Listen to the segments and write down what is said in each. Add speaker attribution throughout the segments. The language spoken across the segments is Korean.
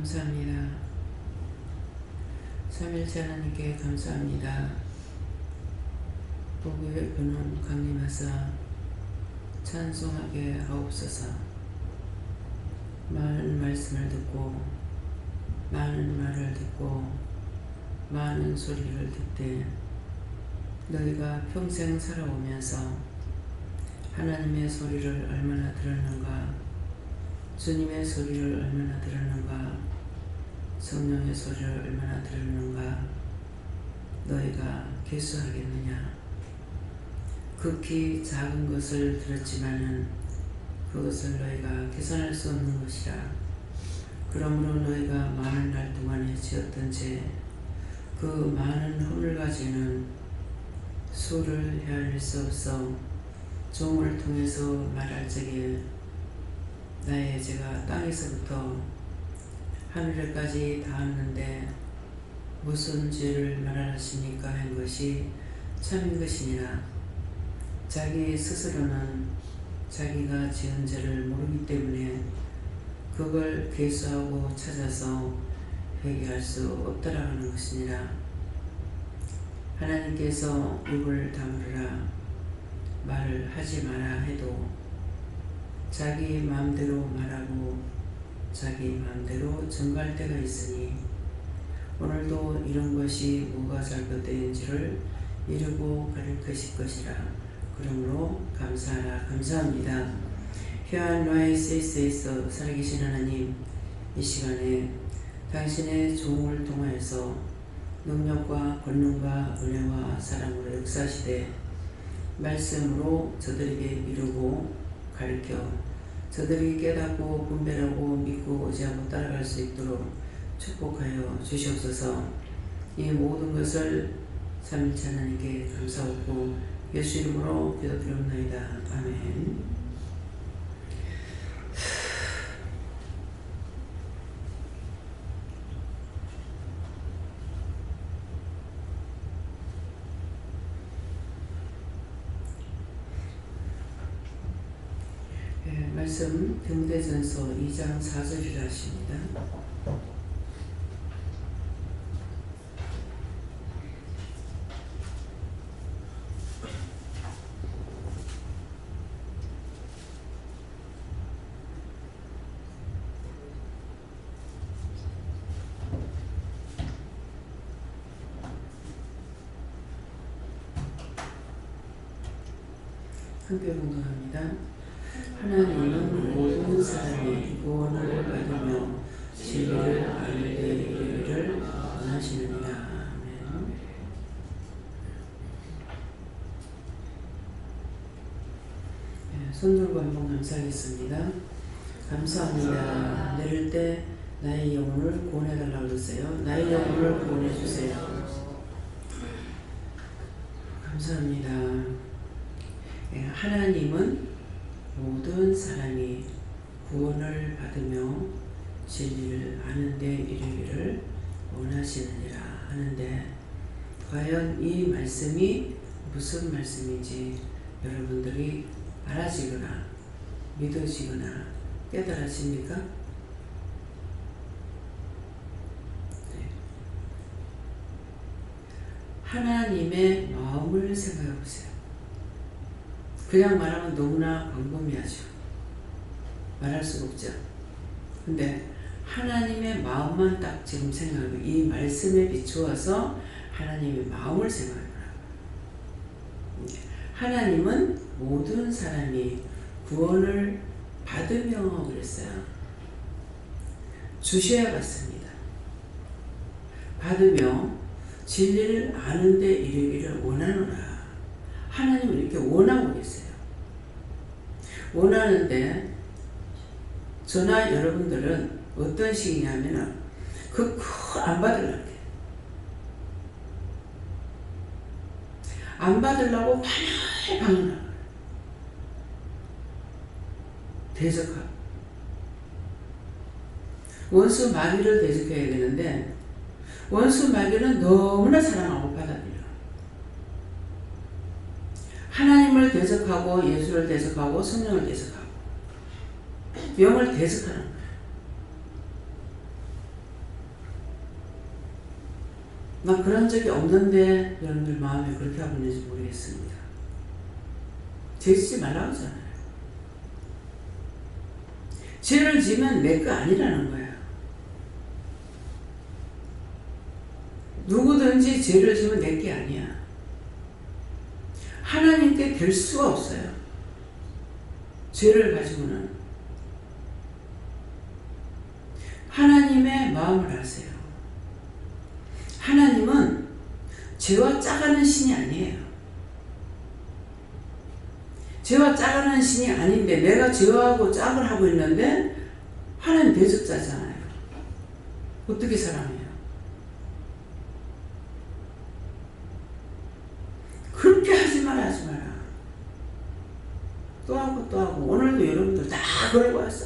Speaker 1: 감사합니다. 삼일째 하나님께 감사합니다. 보고의 근원 강림하사 찬송하게 하옵소서. 많은 말씀을 듣고 많은 말을 듣고 많은 소리를 듣되 너희가 평생 살아오면서 하나님의 소리를 얼마나 들었는가, 주님의 소리를 얼마나 들었는가, 성령의 소리를 얼마나 들었는가 너희가 계수하겠느냐. 극히 작은 것을 들었지만은 그것을 너희가 계산할 수 없는 것이라. 그러므로 너희가 많은 날 동안에 지었던 죄, 그 많은 허물가지는 수를 헤아릴 수 없어 종을 통해서 말할 적에 나의 죄가 땅에서부터 하늘에까지 닿았는데 무슨 죄를 말하십니까 한 것이 참인 것이니라. 자기 스스로는 자기가 지은 죄를 모르기 때문에 그걸 계수하고 찾아서 회개할 수 없더라 하는 것이니라. 하나님께서 입을 다물으라 말을 하지 마라 해도 자기 마음대로 말하고 자기 마음대로 정갈 때가 있으니 오늘도 이런 것이 뭐가 잘못되는지를 이루고 가릴 것이라. 그러므로 감사하라. 감사합니다. 휘한 나의 세이스에서 살아계신 하나님, 이 시간에 당신의 종을 통하여서 능력과 권능과 은혜와 사랑으로 역사시되 말씀으로 저들에게 이루고 가르쳐 저들이 깨닫고 분별하고 믿고 의지하고 따라갈 수 있도록 축복하여 주시옵소서. 이 모든 것을 삼일째 하나님께 감사하고 예수 이름으로 기도드립니다. 아멘. 말씀 디모데전서 2장 4절이라 하십니다. 함께 공부합니다. 하나님은 모든 사람이 구원을 받으며 진리를 아는 데 이르기를 원하시느니라. 아멘. 손 들고 한번 감사하겠습니다. 감사합니다. 내릴 때 나의 영혼을 구원해달라고 그러세요. 나의 영혼을 구원해주세요. 감사합니다. 하나님은 모든 사람이 구원을 받으며 진리를 아는 데 이르기를 원하시느니라 하는데, 과연 이 말씀이 무슨 말씀인지 여러분들이 알아지거나 믿어지거나 깨달아집니까? 네. 하나님의 마음을 생각해 보세요. 그냥 말하면 너무나 광범위하죠. 말할 수가 없죠. 근데 하나님의 마음만 딱 지금 생각하고 이 말씀에 비추어서 하나님의 마음을 생각해보라고. 하나님은 모든 사람이 구원을 받으며 그랬어요. 주셔야 받습니다. 받으며 진리를 아는 데 이르기를 원하노라. 하나님은 이렇게 원하고 계세요. 원하는데 저나 여러분들은 어떤 식이냐면은 안 받으려고 해요. 안 받으려고 방해하고 대적하고 원수 마귀를 대적해야 되는데 원수 마귀는 너무나 사랑하고 받아들여요. 하나님을 대적하고 예수를 대적하고 성령을 대적하고 영을 대적하는 거예요. 나 그런 적이 없는데 여러분들 마음에 그렇게 하고 있는지 모르겠습니다. 죄 짓지 말라고 하잖아요. 죄를 지면 내 거 아니라는 거예요. 누구든지 죄를 지면 내 게 아니야. 하나님께 될 수가 없어요. 죄를 가지고는. 하나님의 마음을 아세요. 하나님은 죄와 짜가는 신이 아니에요. 죄와 짜가는 신이 아닌데 내가 죄하고 짝을 하고 있는데 하나님 대적자잖아요. 어떻게 사랑해요? 그렇게 하지 마라. 또 하고 또 하고. 오늘도 여러분들 다 그러고 왔어.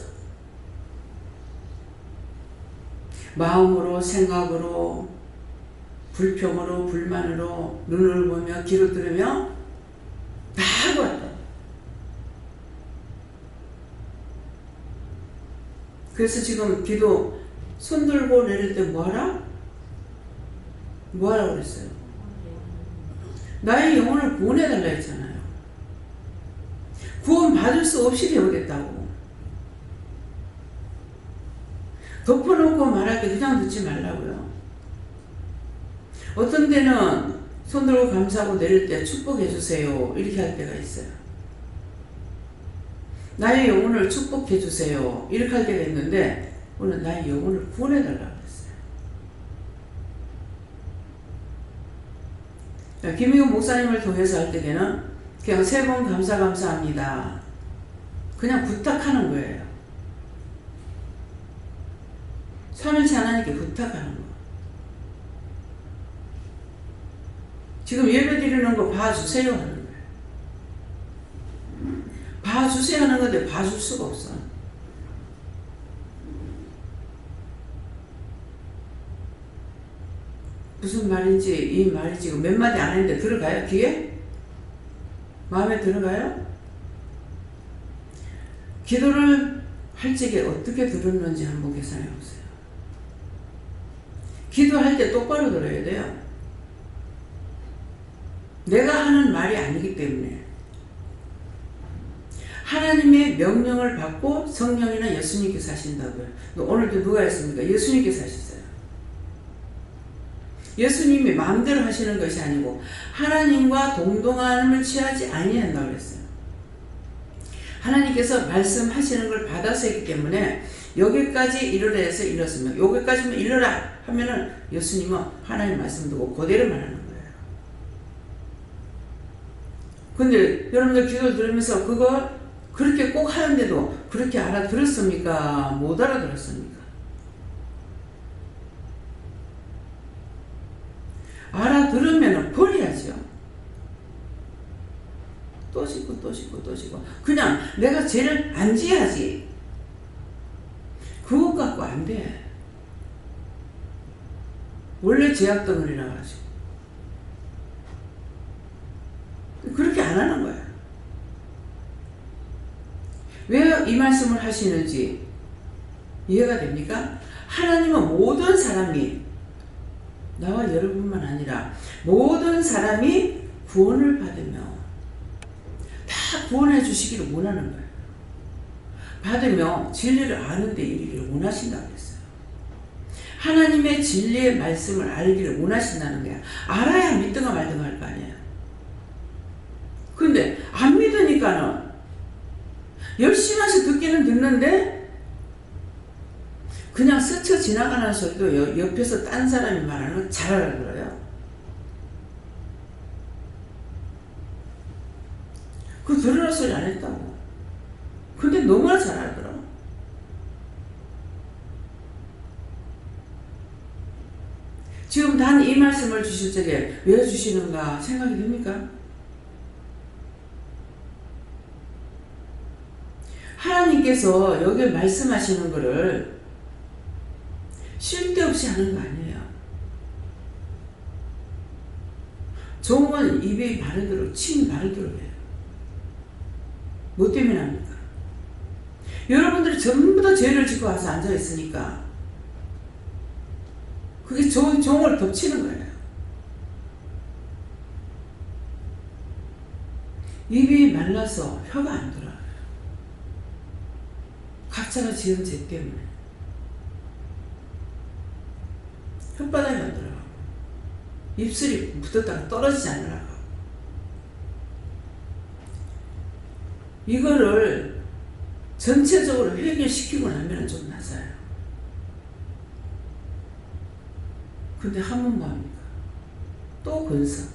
Speaker 1: 마음으로, 생각으로, 불평으로, 불만으로, 눈을 보며 귀를 들으며 다 하고 왔다. 그래서 지금 기도 손 들고 내릴 때 뭐하라? 뭐하라고 그랬어요? 나의 영혼을 구원해달라 했잖아요. 구원 받을 수 없이 배우겠다고. 덮어놓고 말할 때 그냥 듣지 말라고요. 어떤 데는 손 들고 감사하고 내릴 때 축복해 주세요 이렇게 할 때가 있어요. 나의 영혼을 축복해 주세요 이렇게 할 때가 있는데 오늘 나의 영혼을 구원해 달라고 했어요. 김희우 목사님을 통해서 할 때는 그냥 세 번 감사합니다. 그냥 부탁하는 거예요. 삼일째 하나님께 부탁하는 거. 지금 예배 드리는 거 봐주세요 하는 거예요. 봐주세요 하는 건데 봐줄 수가 없어. 무슨 말인지 이 말이 지금 몇 마디 안 했는데 들어가요? 귀에? 마음에 들어가요? 기도를 할 적에 어떻게 들었는지 한번 계산해 보세요. 기도할 때 똑바로 들어야 돼요. 내가 하는 말이 아니기 때문에. 하나님의 명령을 받고 성령이나 예수님께서 하신다고요. 오늘도 누가 했습니까? 예수님께서 하셨어요. 예수님이 마음대로 하시는 것이 아니고 하나님과 동동함을 취하지 아니한다고 그랬어요. 하나님께서 말씀하시는 걸 받아서 했기 때문에 여기까지 이르라 해서 이렇습니다. 여기까지만 이르라 하면은 예수님은 하나님 말씀 듣고 그대로 말하는 거예요. 근데 여러분들 기도를 들으면서 그거 그렇게 꼭 하는데도 그렇게 알아들었습니까? 못 알아들었습니까? 알아들으면 버려야죠. 또 짓고 또 짓고 또 짓고 그냥 내가 죄를 안 지어야지. 그것 갖고 안 돼. 원래 죄악 덩어리라 가지고 그렇게 안 하는 거야. 왜 이 말씀을 하시는지 이해가 됩니까? 하나님은 모든 사람이 나와 여러분만 아니라 모든 사람이 구원을 받으며 다 구원해 주시기를 원하는 거예요. 받으며 진리를 아는 데 이르기를 원하신다고 했어요. 하나님의 진리의 말씀을 알기를 원하신다는 거야. 알아야 믿든가 말든가 할 거 아니에요. 근데 안 믿으니까는 열심히 해서 듣기는 듣는데 그냥 스쳐 지나가는 소리도 옆에서 딴 사람이 말하는 걸 잘 알아들어요. 그 들으라 소리 안 했다고. 근데 너무나 잘 알아들어. 지금 단 이 말씀을 주실 적에 왜 주시는가 생각이 듭니까? 하나님께서 여기 말씀하시는 것을 쉴 데 없이 하는 거 아니에요. 종은 입이 바르도록 침이 바르도록 해요. 뭐 때문에 합니까? 여러분들이 전부 다 죄를 짓고 와서 앉아있으니까 그게 종을 덮치는 거예요. 입이 말라서 혀가 안 돌아가요. 각자가 지은 죄 때문에 혓바닥이 안 돌아가고 입술이 붙었다가 떨어지지 않으라고. 이거를 전체적으로 해결시키고 나면 좀 낫아요. 근데 하면 뭐합니까? 또 건성.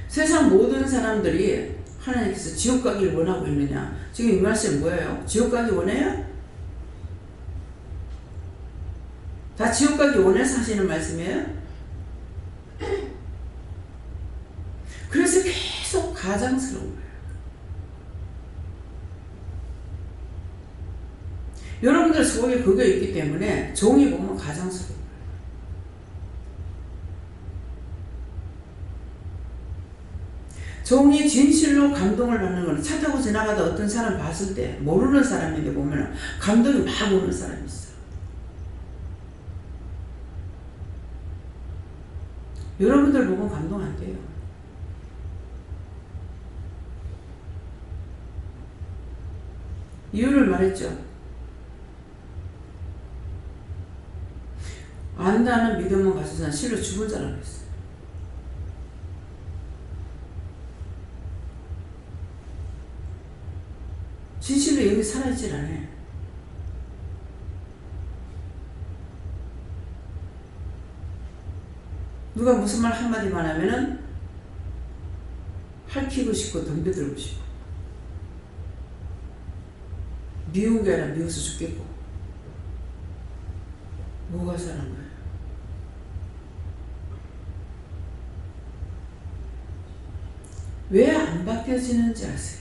Speaker 1: 세상 모든 사람들이 하나님께서 지옥 가기를 원하고 있느냐? 지금 이 말씀이 뭐예요? 지옥 가기 원해요? 다 지옥 가기 원해서 하시는 말씀이에요? 그래서 계속 가장스러운 거예요. 여러분들 속에 그게 있기 때문에 종이 보면 가장스러워요. 종이 진실로 감동을 받는 거는 차 타고 지나가다 어떤 사람 봤을 때 모르는 사람인데 보면 감동이 막 오는 사람이 있어. 여러분들 보면 감동 안 돼요. 이유를 말했죠. 안다는 믿음은 가져서 실로 죽은 자라고 했어요. 진실로 여기 살아있질 않아요. 누가 무슨 말 한마디만 하면은 핥히고 싶고 덤벼들고 싶고 미운 게 아니라 미워서 죽겠고 뭐가 사는 거예요? 왜 안 바뀌어지는지 아세요?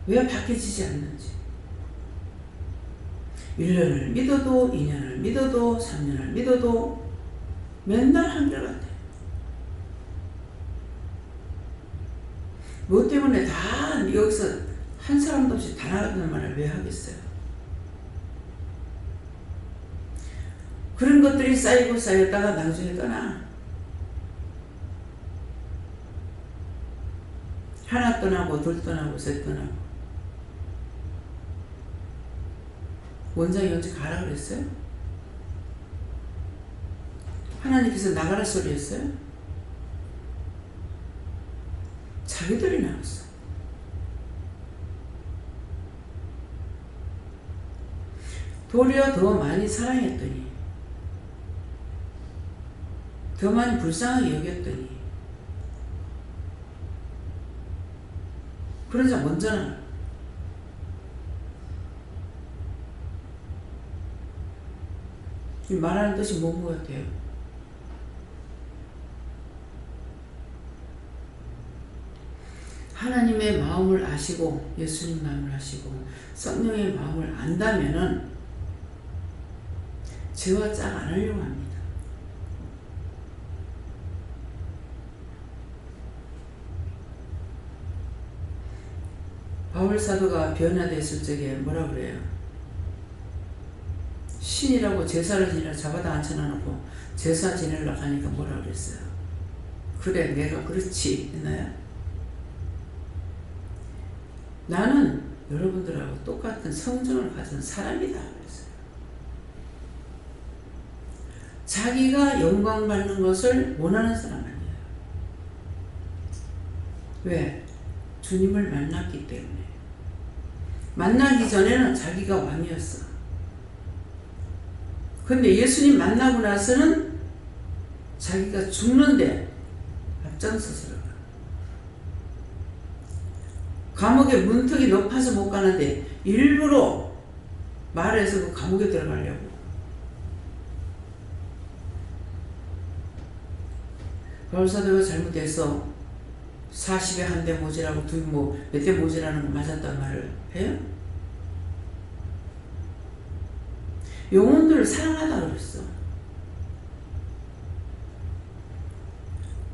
Speaker 1: 왜 바뀌어지지 않는지. 1년을 믿어도 2년을 믿어도 3년을 믿어도 맨날 한결같아요. 뭐 때문에 다 여기서 한 사람도 없이 다 나가는 말을 왜 하겠어요? 그런 것들이 쌓이고 쌓였다가 나중에 떠나. 하나 떠나고 둘 떠나고 셋 떠나고. 원장이 언제 가라 그랬어요? 하나님께서 나가라 소리 했어요? 자기들이 나갔어. 도리어 더 많이 사랑했더니 더 많이 불쌍하게 여겼더니 그런 자 먼저 나가. 말하는 뜻이 뭔 것 같아요? 하나님의 마음을 아시고 예수님 마음을 아시고 성령의 마음을 안다면은 죄와 짝 안 하려고 합니다. 바울 사도가 변화됐을 적에 뭐라 그래요? 신이라고 제사를 지내려 잡아다 앉혀놓고 제사 지내려고 하니까 뭐라 그랬어요? 그래 내가 그렇지 했나요? 나는 여러분들하고 똑같은 성정을 가진 사람이다 그랬어요. 자기가 영광 받는 것을 원하는 사람 아니에요. 왜? 주님을 만났기 때문에. 만나기 전에는 자기가 왕이었어. 근데 예수님 만나고 나서는 자기가 죽는데 앞장서서 가. 감옥에 문턱이 높아서 못 가는데 일부러 말해서 그 감옥에 들어가려고. 바울사도가 잘못해서 40에 한 대 모지라고 몇 대 모지라는 거 맞았단 말을 해요? 영혼들을 사랑하다 그랬어.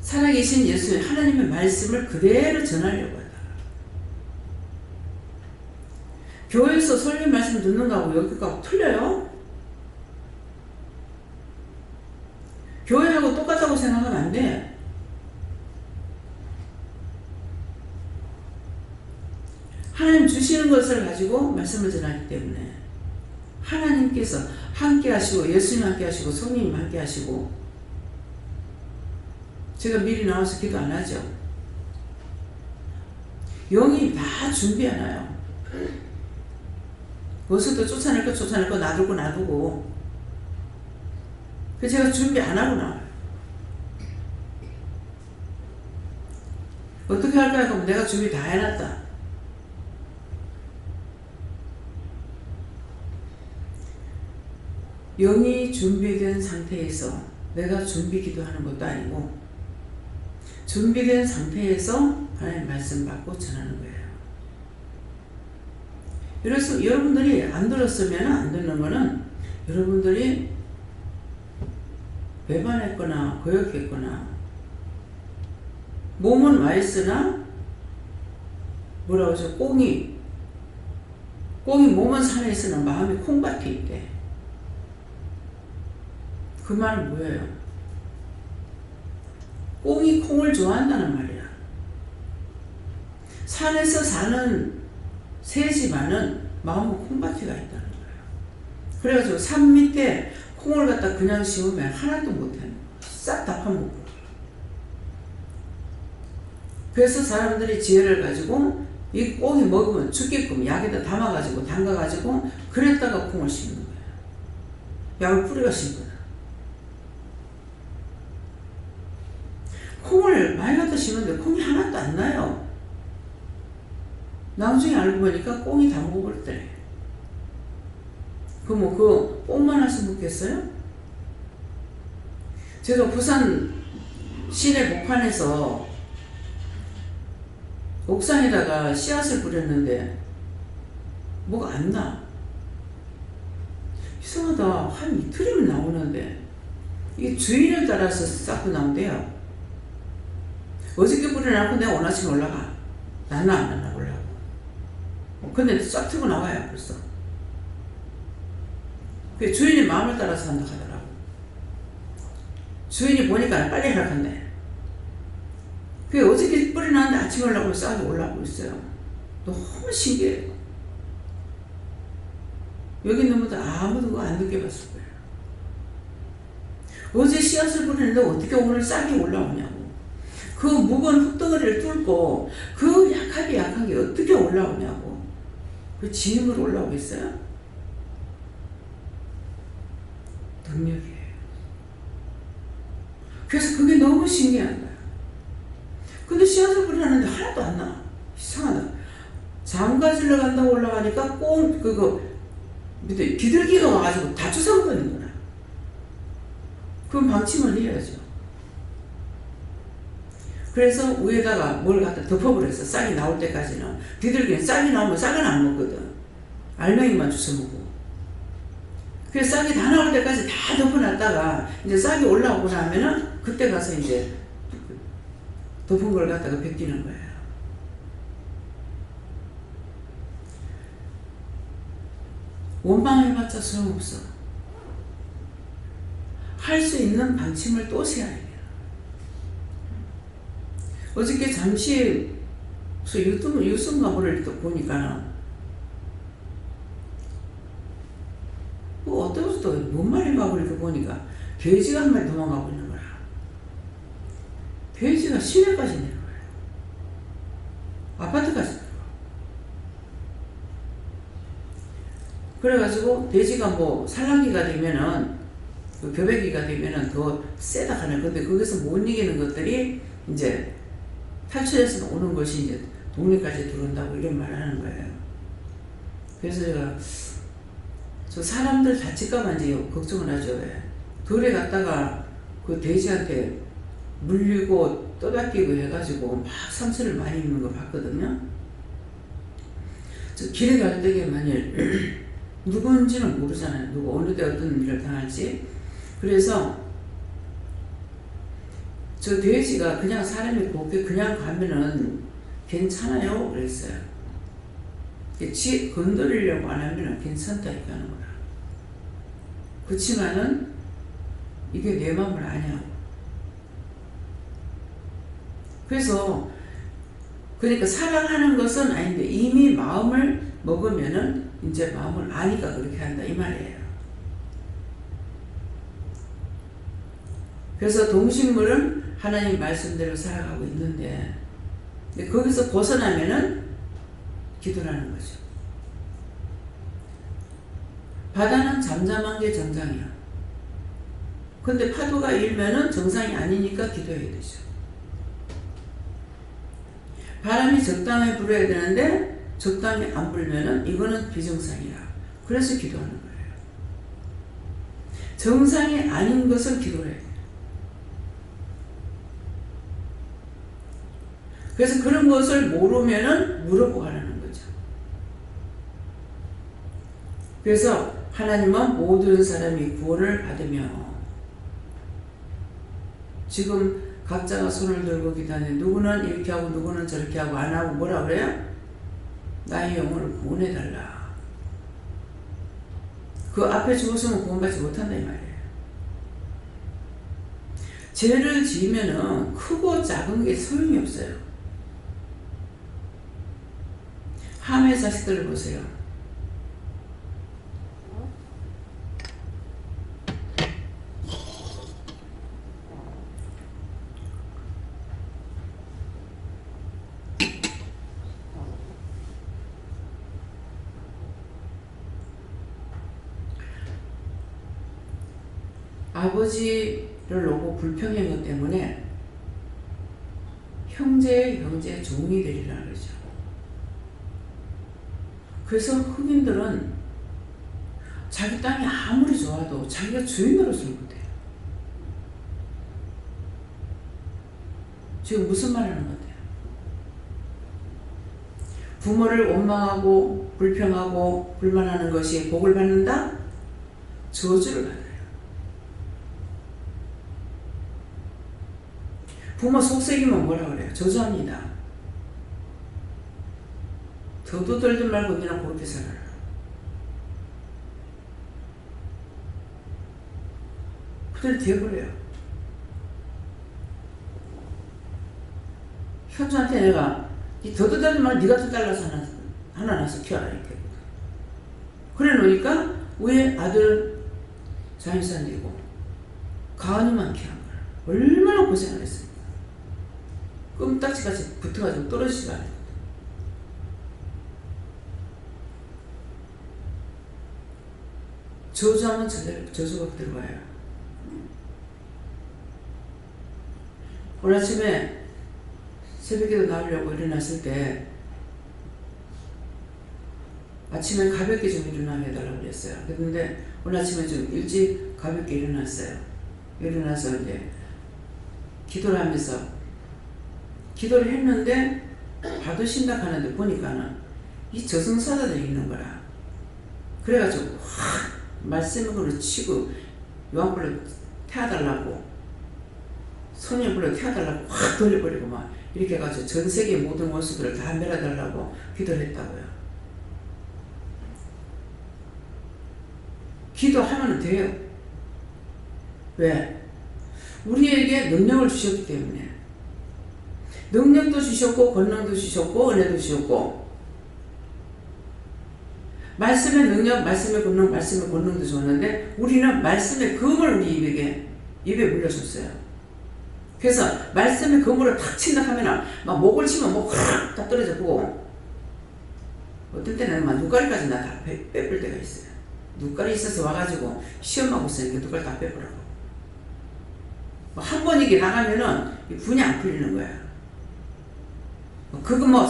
Speaker 1: 살아계신 예수 하나님의 말씀을 그대로 전하려고 하다. 교회에서 설교 말씀 듣는 거하고 여기 거하고 틀려요? 교회하고 똑같다고 하나님 주시는 것을 가지고 말씀을 전하기 때문에 하나님께서 함께 하시고 예수님 함께 하시고 성령님 함께 하시고 제가 미리 나와서 기도 안 하죠. 영이 다 준비하나요. 거기서도 쫓아낼 거 놔두고 그래서 제가 준비 안 하고 나와요. 어떻게 할까 하면 내가 준비 다 해놨다. 영이 준비된 상태에서 내가 준비 기도하는 것도 아니고 준비된 상태에서 하나님 말씀 받고 전하는 거예요. 그래서 여러분들이 안 들었으면 안 듣는 거는 여러분들이 배반했거나 거역했거나 몸은 와 있으나 뭐라고 하죠? 꽁이 몸은 산에 있으나 마음이 콩밭에 있대. 그 말은 뭐예요? 꽁이 콩을 좋아한다는 말이야. 산에서 사는 새지만은 마음은 콩밭이가 있다는 거예요. 그래가지고 산 밑에 콩을 갖다 그냥 심으면 하나도 못해. 싹 다 파먹고. 그래서 사람들이 지혜를 가지고 이 꽁이 먹으면 죽게끔 약에다 담아가지고 담가가지고 그랬다가 콩을 심는 거예요. 약을 뿌리가 심거든. 콩을 많이 갖다 심는데 콩이 하나도 안 나요. 나중에 알고 보니까 꽁이 다 먹어버렸더래. 그럼 그 꽁만 해서 먹겠어요? 제가 부산 시내 목판에서 옥상에다가 씨앗을 뿌렸는데 뭐가 안 나. 이상하다. 한 이틀이면 나오는데 이게 주인을 따라서 싹도 나온대요. 어저께 뿌려놓고 내가 오늘 아침에 올라가. 나나 안 나나 보려고. 근데 싹 트고 나와요 벌써. 그 주인의 마음을 따라서 한다 하더라고. 주인이 보니까 빨리 하락한대. 그 어저께 뿌려놨는데 아침에 올라오고 싹이 올라오고 있어요. 너무 신기해요. 여기 있는 분들 아무도 그거 안 느껴봤을 거예요. 어제 씨앗을 뿌리는데 어떻게 오늘 싹이 올라오냐고. 그 무거운 흙덩어리를 뚫고 그 약하게 약한 게 어떻게 올라오냐고. 그 지능으로 올라오겠어요? 능력이에요. 그래서 그게 너무 신기한 거야. 근데 씨앗을 뿌리는데 하나도 안 나. 이상하다. 장가지러 간다고 올라가니까 밑에 비둘기가 와가지고 다 주워먹는구나. 그럼 방침을 해야죠. 그래서 위에다가 뭘 갖다 덮어버렸어. 싹이 나올 때까지는. 비둘기는 싹이 나오면 싹은 안 먹거든. 알맹이만 주워먹고. 그래서 싹이 다 나올 때까지 다 덮어놨다가 이제 싹이 올라오고 나면은 그때 가서 이제 덮은 걸 갖다가 벗기는 거예요. 원망해봤자 소용없어. 할 수 있는 방침을 또 세워야 돼요. 어저께 잠시 유튜브인가 뭐를 또 보니까 어떤 것도 뭔 말인가 그렇게 보니까 돼지가 한 마리 도망가고 있는 거야. 돼지가 시내까지 내려가요. 아파트까지 내려가. 그래가지고 돼지가 뭐 산란기가 되면은 교배기가 되면은 더 세다 하는 건데 거기서 못 이기는 것들이 이제 탈출해서 오는 것이 이제 동네까지 들어온다고 이런 말 하는 거예요. 그래서 제가 저 사람들 다칠까봐 이제 걱정을 하죠. 들에 갔다가 그 돼지한테 물리고 떠받기고 해가지고 막 상처를 많이 입는 거 봤거든요. 저 길에 갈 때에 만일 누군지는 모르잖아요. 누구 어느 때 어떤 일을 당할지. 그래서 저 돼지가 그냥 사람이 곱게 그냥 가면은 괜찮아요 그랬어요. 지 건드리려고 안 하면은 괜찮다 이렇게 하는 거야. 그렇지만은 이게 내 마음을 아냐고. 그래서 그 돼지가 그냥 사람이 곱게 그냥 가면은 괜찮아요 그랬어요. 지 건드리려고 안 하면은 괜찮다 이렇게 하는 거야. 그렇지만은 이게 내 마음을 아냐고. 그래서 그러니까 사랑하는 것은 아닌데 이미 마음을 먹으면은 이제 마음을 아니까 그렇게 한다 이 말이에요. 그래서 동식물은 하나님 말씀대로 살아가고 있는데 거기서 벗어나면은 기도라는 거죠. 바다는 잠잠한 게 정상이야. 근데 파도가 일면은 정상이 아니니까 기도해야 되죠. 바람이 적당히 불어야 되는데 적당히 안 불면은 이거는 비정상이라. 그래서 기도하는 거예요. 정상이 아닌 것은 기도를 해야 돼요. 그래서 그런 것을 모르면은 물어보고 하라는 거죠. 그래서 하나님은 모든 사람이 구원을 받으며 지금 각자가 손을 들고 기도하는데 누구는 이렇게 하고 누구는 저렇게 하고 안 하고 뭐라 그래요? 나의 영혼을 구원해달라. 그 앞에 죽었으면 구원받지 못한다 이 말이에요. 죄를 지으면은 크고 작은 게 소용이 없어요. 함의 자식들을 보세요. 아버지를 놓고 불평한 것 때문에 형제의 종이 되리라 그러죠. 그래서 흑인들은 자기 땅이 아무리 좋아도 자기가 주인으로서는 못해요. 지금 무슨 말 하는 것 같아요? 부모를 원망하고 불평하고 불만하는 것이 복을 받는다? 저주를 받아요. 부모 속삭이면 뭐라 그래요? 저주합니다. 더도 덜도 말고 그냥 그렇게 살아라. 그대로 되어버려요. 현주한테 내가 이 더도 덜도 말고 네가 더 잘라서 하나 나서 키워라 이렇게. 그래 놓으니까 왜 아들 자연산되고 가은이만 키운 거야. 얼마나 고생을 했습니까? 끔딱지같이 붙어가지고 떨어지지가 않아요. 저주하면 저주가 들어와요. 오늘 아침에 새벽에도 나오려고 일어났을 때 아침에 가볍게 좀 일어나게 해달라고 그랬어요. 그런데 오늘 아침에 좀 일찍 가볍게 일어났어요. 일어나서 이제 기도를 하면서 기도를 했는데 받으신다 하는데 보니까는 이 저승사자들이 있는 거라. 그래가지고 확 말씀으로 치고 요한불로 태워달라고 소년불로 태워달라고 확 돌려버리고 막 이렇게 해가지고 전 세계 모든 원수들을 다 멸하달라고 기도를 했다고요. 기도하면 돼요. 왜? 우리에게 능력을 주셨기 때문에. 능력도 주셨고 권능도 주셨고 은혜도 주셨고 말씀의 능력, 말씀의 권능, 말씀의 권능도 줬는데 우리는 말씀의 검을 우리 입에 물려줬어요. 그래서 말씀의 검으로 탁 친다 하면 막 목을 치면 목 확 다 떨어져 보고 어떨 때는 막 눈가리까지 나 다 빼볼 때가 있어요. 눈가리 있어서 와가지고 시험하고 있으니까 눈가리 다 빼보라고. 한 번 이게 나가면은 분이 안 풀리는 거야. 그거 뭐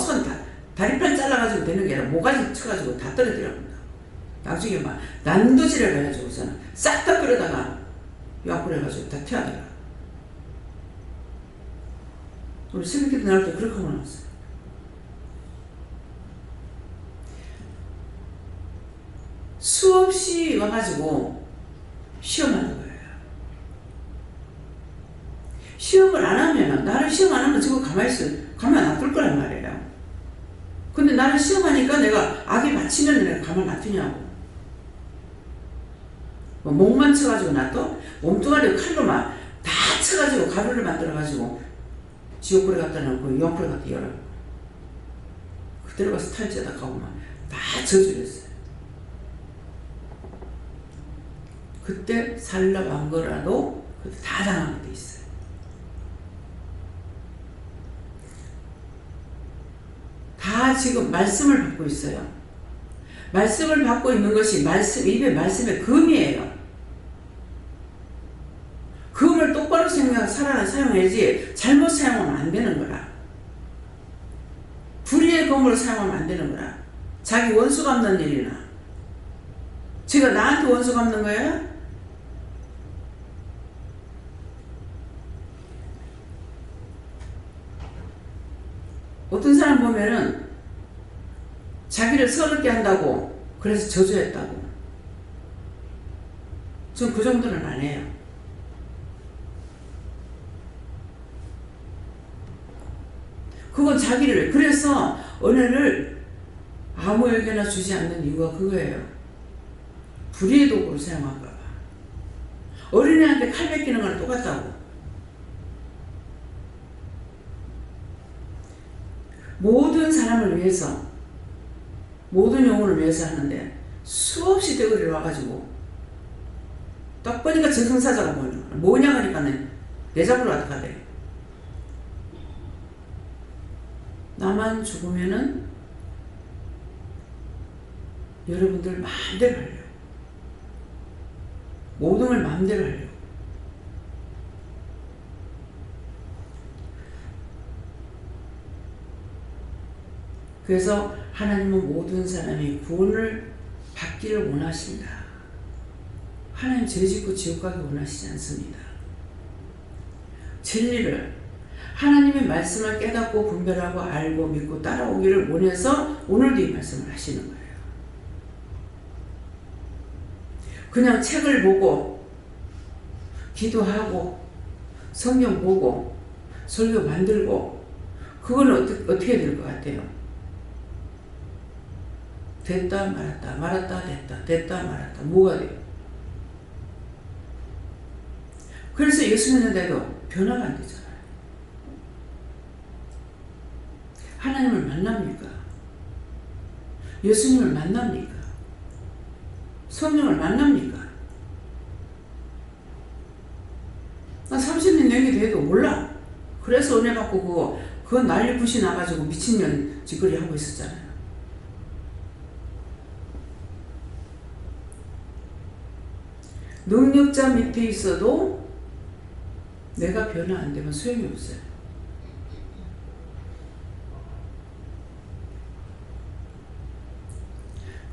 Speaker 1: 다리판 잘라가지고 되는 게 아니라 모가지 쳐가지고 다 떨어뜨려 본다. 나중에 막 난도질을 해가지고서는 싹 다 끌어다가 옆으로 해가지고 다 태워달라. 우리 새벽기도 나올 때 그렇게 하고 나왔어요. 수없이 와가지고 시험하는 거예요. 시험을 안 하면 나를 시험 안 하면 저거 가만 놔둘 거란 말이에요. 근데 나를 시험하니까 내가 악에 받치면 내가 가만 놔두냐고. 뭐 목만 쳐가지고 놔둬? 몸뚱아리 칼로 막 다 쳐가지고 가루를 만들어가지고 지옥불에 갖다 놓고 영불에 갖다 열어. 그대로 가서 탈지에다 가고만 다 저주를 했어요. 그때 살라고 안 거라도 그때 다 당하게 돼 있어요. 다 지금 말씀을 받고 있어요. 말씀을 받고 있는 것이 입의 말씀의 금이에요. 금을 똑바로 사용해야지 잘못 사용하면 안 되는 거라. 불의의 금으로 사용하면 안 되는 거라. 자기 원수 갚는 일이나. 제가 나한테 원수 갚는 거야? 어떤 사람 보면은 자기를 서럽게 한다고 그래서 저주했다고. 전 그 정도는 안 해요. 그건 자기를, 그래서 은혜를 아무에게나 주지 않는 이유가 그거예요. 불의의 도구로 사용할까 봐. 어린애한테 칼 뺏기는 거랑 똑같다고. 모든 사람을 위해서, 모든 영혼을 위해서 하는데 수없이 대거리를 와가지고 딱 보니까 저승사자가 뭐냐 하니까는 내 잡으러 어떡하대. 나만 죽으면은 여러분들 마음대로 하려고. 모든 걸 마음대로 하려고. 그래서 하나님은 모든 사람이 구원을 받기를 원하십니다. 하나님 죄 짓고 지옥 가기 원하시지 않습니다. 진리를, 하나님의 말씀을 깨닫고 분별하고 알고 믿고 따라오기를 원해서 오늘도 이 말씀을 하시는 거예요. 그냥 책을 보고 기도하고 성경 보고 설교 만들고 그거는 어떻게 될 것 같아요? 됐다 말았다 말았다 됐다 됐다 말았다 뭐가 돼요? 그래서 예수 믿는데도 변화가 안 되잖아요. 하나님을 만납니까? 예수님을 만납니까? 성령을 만납니까? 나 30년 연기 돼도 몰라. 그래서 은혜 받고 그거 난리 굿이 나가지고 미친년 짓거리 하고 있었잖아요. 능력자 밑에 있어도 내가 변화 안 되면 소용이 없어요.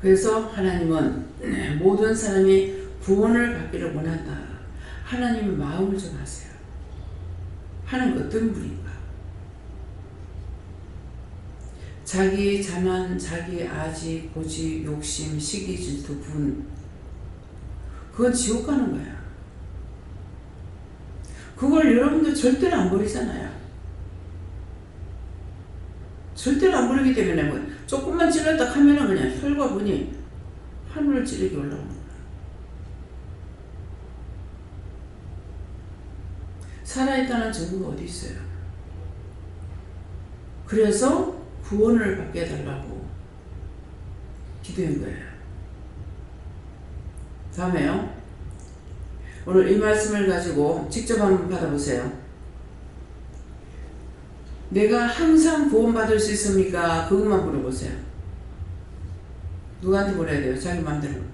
Speaker 1: 그래서 하나님은 모든 사람이 구원을 받기를 원한다. 하나님의 마음을 좀 아세요. 하나님 어떤 분인가? 자기 자만, 자기 아지, 고집, 욕심, 시기, 질투, 분, 그건 지옥 가는 거야. 그걸 여러분들 절대로 안 버리잖아요. 절대로 안 버리기 때문에 뭐 조금만 찔렀다 하면은 그냥 혈과 분이 하늘을 찌르게 올라오는 거야. 살아있다는 증거가 어디 있어요? 그래서 구원을 받게 해달라고 기도한 거예요. 다음에요. 오늘 이 말씀을 가지고 직접 한번 받아보세요. 내가 항상 구원받을 수 있습니까? 그것만 물어보세요. 누구한테 물어야 돼요? 자기 마음대로.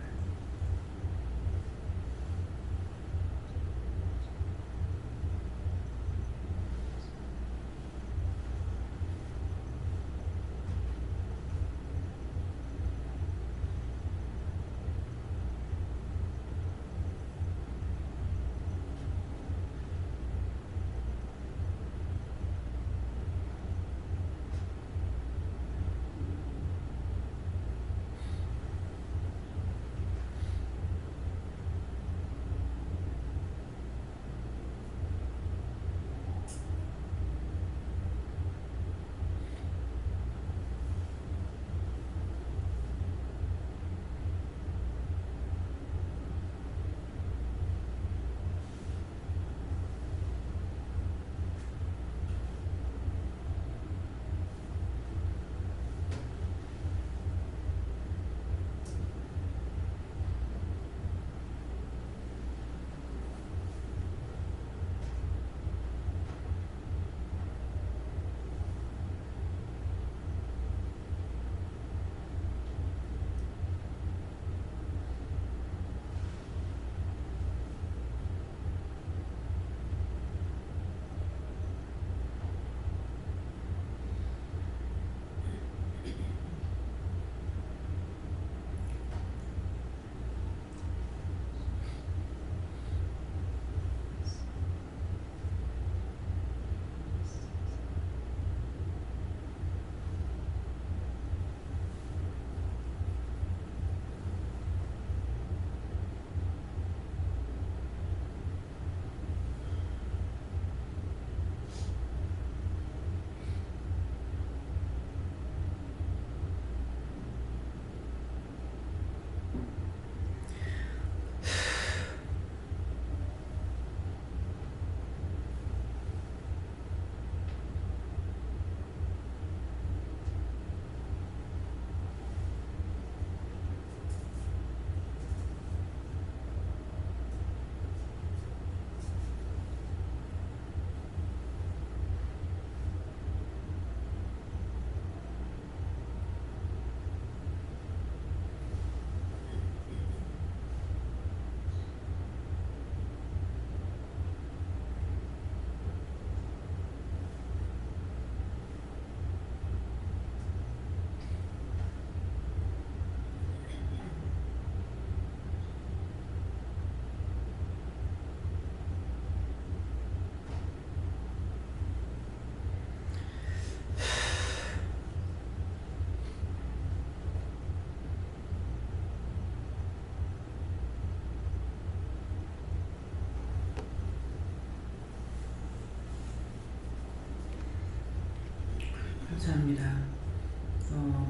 Speaker 1: 감사합니다.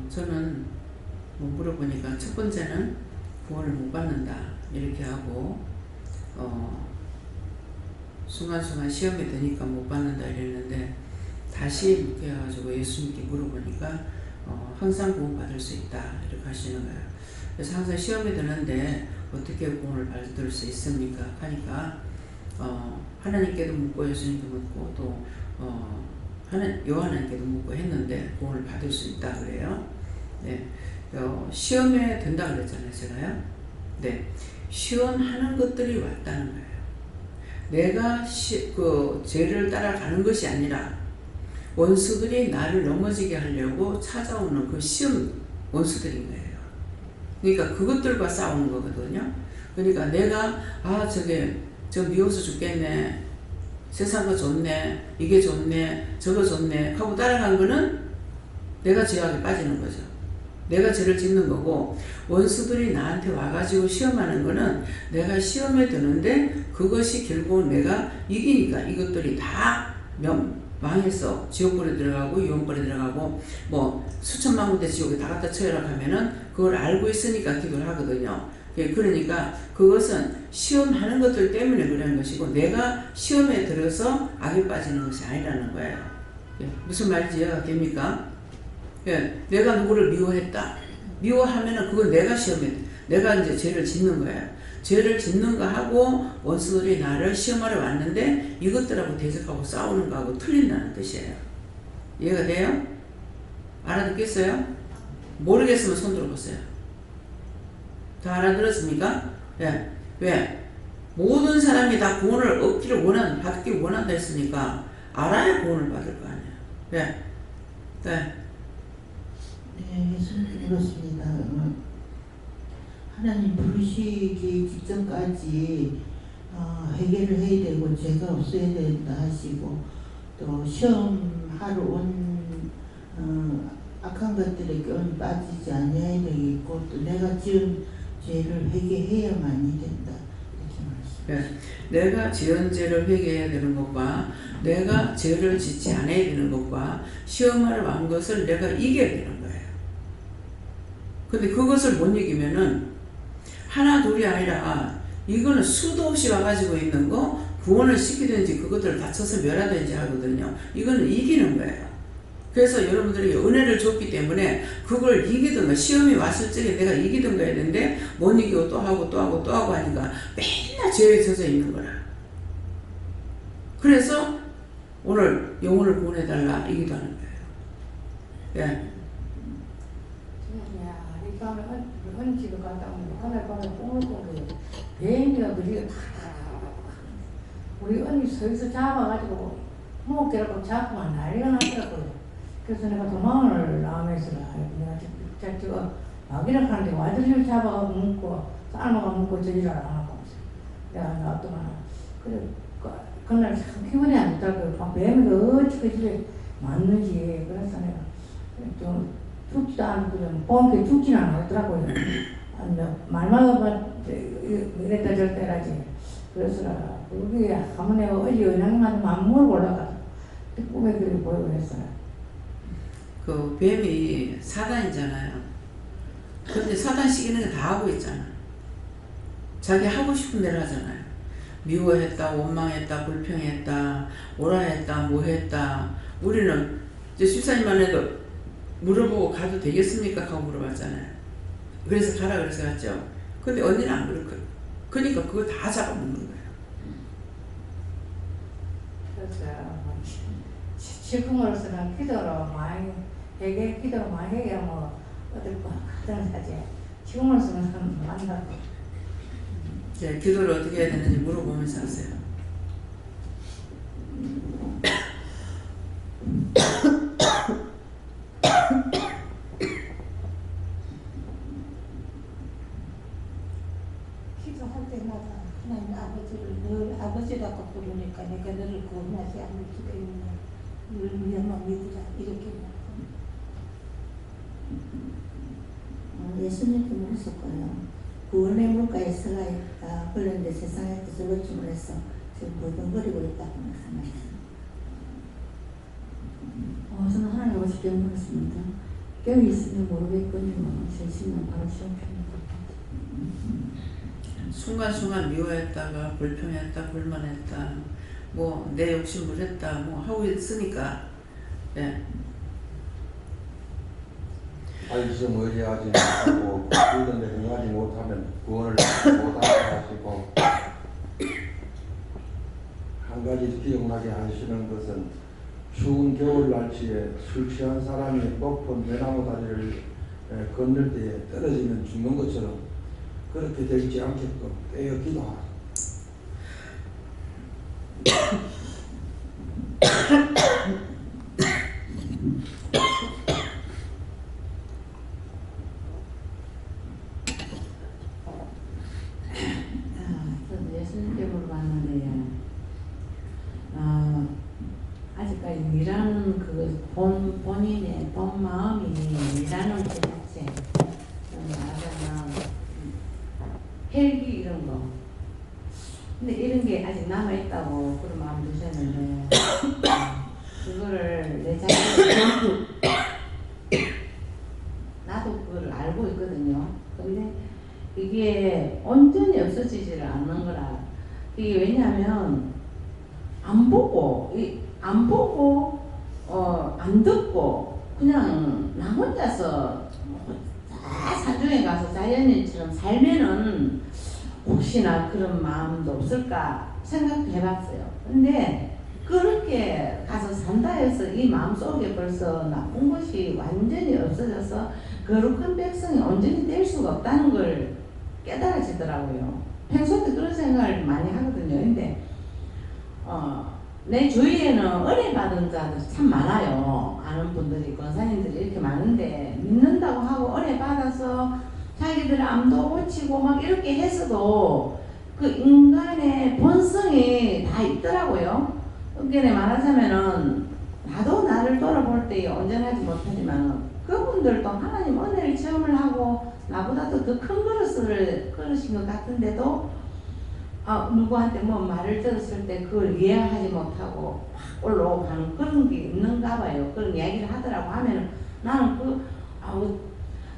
Speaker 1: 저는 뭐 물어보니까 첫 번째는 구원을 못 받는다 이렇게 하고 순간순간 시험에 드니까 못 받는다 이랬는데 다시 묵혀가지고 예수님께 물어보니까 항상 구원 받을 수 있다 이렇게 하시는 거예요. 그래서 항상 시험에 드는데 어떻게 구원을 받을 수 있습니까? 하니까 하나님께도 묻고 예수님도 묻고 또 요한에게도 묻고 했는데 구원을 받을 수 있다 그래요. 네. 시험에 든다 그랬잖아요, 제가요. 네. 시험하는 것들이 왔다는 거예요. 내가 그 죄를 따라가는 것이 아니라 원수들이 나를 넘어지게 하려고 찾아오는 그 시험 원수들인 거예요. 그러니까 그것들과 싸우는 거거든요. 그러니까 내가 저 미워서 죽겠네, 세상 거 좋네, 이게 좋네, 저거 좋네 하고 따라간 거는 내가 죄악에 빠지는 거죠. 내가 죄를 짓는 거고, 원수들이 나한테 와가지고 시험하는 거는 내가 시험에 드는데 그것이 결국은 내가 이기니까 이것들이 다 망해서 지옥불에 들어가고 유언불에 들어가고 뭐 수천만 군데 지옥에 다 갖다 쳐라 하면은 그걸 알고 있으니까 기도를 하거든요. 그러니까 그것은 시험하는 것들 때문에 그런 것이고 내가 시험에 들어서 악에 빠지는 것이 아니라는 거예요. 무슨 말인지 이해가 됩니까? 내가 누구를 미워했다. 미워하면은 그건 내가 내가 이제 죄를 짓는 거예요. 죄를 짓는 거 하고 원수들이 나를 시험하러 왔는데 이것들하고 대적하고 싸우는 거하고 틀린다는 뜻이에요. 이해가 돼요? 알아듣겠어요? 모르겠으면 손 들어보세요. 다 알아들었습니까? 왜? 모든 사람이 다 구원을 받기 원한다 했으니까 알아야 구원을 받을 거 아니에요. 네,
Speaker 2: 예수님 그렇습니다. 하나님 부르시기 직전까지 회개를 해야 되고 죄가 없어야 된다 하시고 또 시험하러 온 악한 것들에 빠지지 아니해야 되겠고 또 내가 지은 죄를 회개해야만이 된다 이렇게 말씀하셨습니다.
Speaker 1: 내가 지은 죄를 회개해야 되는 것과 내가 죄를 짓지 않아야 되는 것과 시험하러 온 것을 내가 이겨야 되는 거예요. 근데 그것을 못 이기면은 하나 둘이 아니라 이거는 수도 없이 와가지고 있는 거 구원을 시키든지 그것들을 다쳐서 멸하든지 하거든요. 이거는 이기는 거예요. 그래서 여러분들이 은혜를 줬기 때문에 그걸 이기든가 시험이 왔을 적에 내가 이기든가 했는데 못 이기고 또 하고 또 하고 또 하고 하니까 맨날 죄에 젖어 있는 거라. 그래서 오늘 영혼을 구원해달라 이기도 하는 거예요.
Speaker 3: 집에 갔다 오면 하늘 밤에 꿈을 꾼 거예요. 비행기가 그리가 우리 언니 서서 잡아가지고 목깨라고 잡고만 난리가 났더라고요. 그래서 내가 도망을 나오면서 내가 저거 막이라 하는데 와이드를 잡아가고 묶고 삶아가 묶고 저지를 안 하고 내가 나왔더만 그래 그날 참 기분이 안 좋더라고요. 뱀이 어찌게 저래 맞는지. 그래서 내가 좀 죽지도 않고 좀 본게 죽지는 않았더라고요. 말만 이랬다 저랬다라지. 그래서 우리 한번 내가 어디 은행만 맘먹을 올라가 꿈에 그리 보이고 그랬어요.
Speaker 1: 그 뱀이 사단이잖아요. 근데 사단 시키는 게 다 하고 있잖아. 자기 하고 싶은 대로 하잖아요. 미워했다, 원망했다, 불평했다, 오라 했다, 뭐 했다. 우리는 이제 집사님만 해도 물어보고 가도 되겠습니까? 하고 물어봤잖아요. 그래서 가라 그래서 갔죠. 근데 언니는 안 그렇거든. 그러니까 그거 다 잡아먹는 거예요.
Speaker 3: 그래서 지금으로서는 기도로 많이 되게 기도로 많이 해야 뭐 어떨 거 하든 하지. 지금으로서는 만나고.
Speaker 1: 네, 기도를 어떻게 해야 되는지 물어보면서 하세요.
Speaker 4: 기도할 때마다 하나님 아버지를 늘 아버지라고 부르니까 내가 너를 구원하지 않을 수가 있네. 늘 위험한 믿으라 이렇게
Speaker 2: 예수님도 물으실 거예요. 구원의 물가에 서가 있다. 그런데 세상에 그슬로 춤을 해서 지금 버둥거리고 있다고 말씀하셨어요.
Speaker 5: 저는 하나님 아버지께
Speaker 2: 깨물었습니다. 깨어있으면 모르겠거니와 세시면 바로 시험합니다.
Speaker 1: 순간순간 미워했다가 불평했다, 불만했다, 뭐 내 욕심 부렸다, 뭐 하고 있으니까. 예.
Speaker 5: 말씀 의지하지 못하고 이런 데 응하지 못하면 구원을 못하게 하시고, 한 가지 기억나게 하시는 것은 추운 겨울 날씨에 술 취한 사람이 높은 대나무 다리를 건널 때에 떨어지면 죽는 것처럼 그렇게 되지 않게끔 떼어 기도하라.
Speaker 3: 저도 예수님께로 갔는데 아직까지 일하는 그 본인의 본 마음이 일하는 그 자체 말하자면 헬기 이런 거. 근데 이런 게 아직 남아 있다고 그런 마음 드셨는데 그거를 내 자신이 나도 그걸 알고 있거든요. 근데 이게 온전히 없어지지를 않는 거라. 이게 왜냐하면 안 보고 안 듣고 그냥 나 혼자서 산중에 가서 자연인처럼 살면은 혹시나 그런 마음도 없을까 생각해봤어요. 근데 그렇게 가서 산다 해서 이 마음속에 벌써 나쁜 것이 완전히 없어져서 거룩한 백성이 온전히 될 수가 없다는 걸 깨달아지더라고요. 평소 때 그런 생각을 많이 하거든요. 근데 내 주위에는 은혜 받은 자들 참 많아요. 아는 분들이 권사님들이 이렇게 많은데 믿는다고 하고 은혜 받아서 자기들 암도 고치고 막 이렇게 해서도 그 인간의 본성이 다 있더라고요. 그게 말하자면은 나도 나를 돌아볼 때에 온전하지 못하지만 그분들도 하나님 은혜를 체험을 하고 나보다도 더 큰 그릇을 끓으신 것 같은데도 누구한테 뭐 말을 들었을 때 그걸 이해하지 못하고 막 올라오고 그런 게 있는가 봐요. 그런 이야기를 하더라고 하면은 나는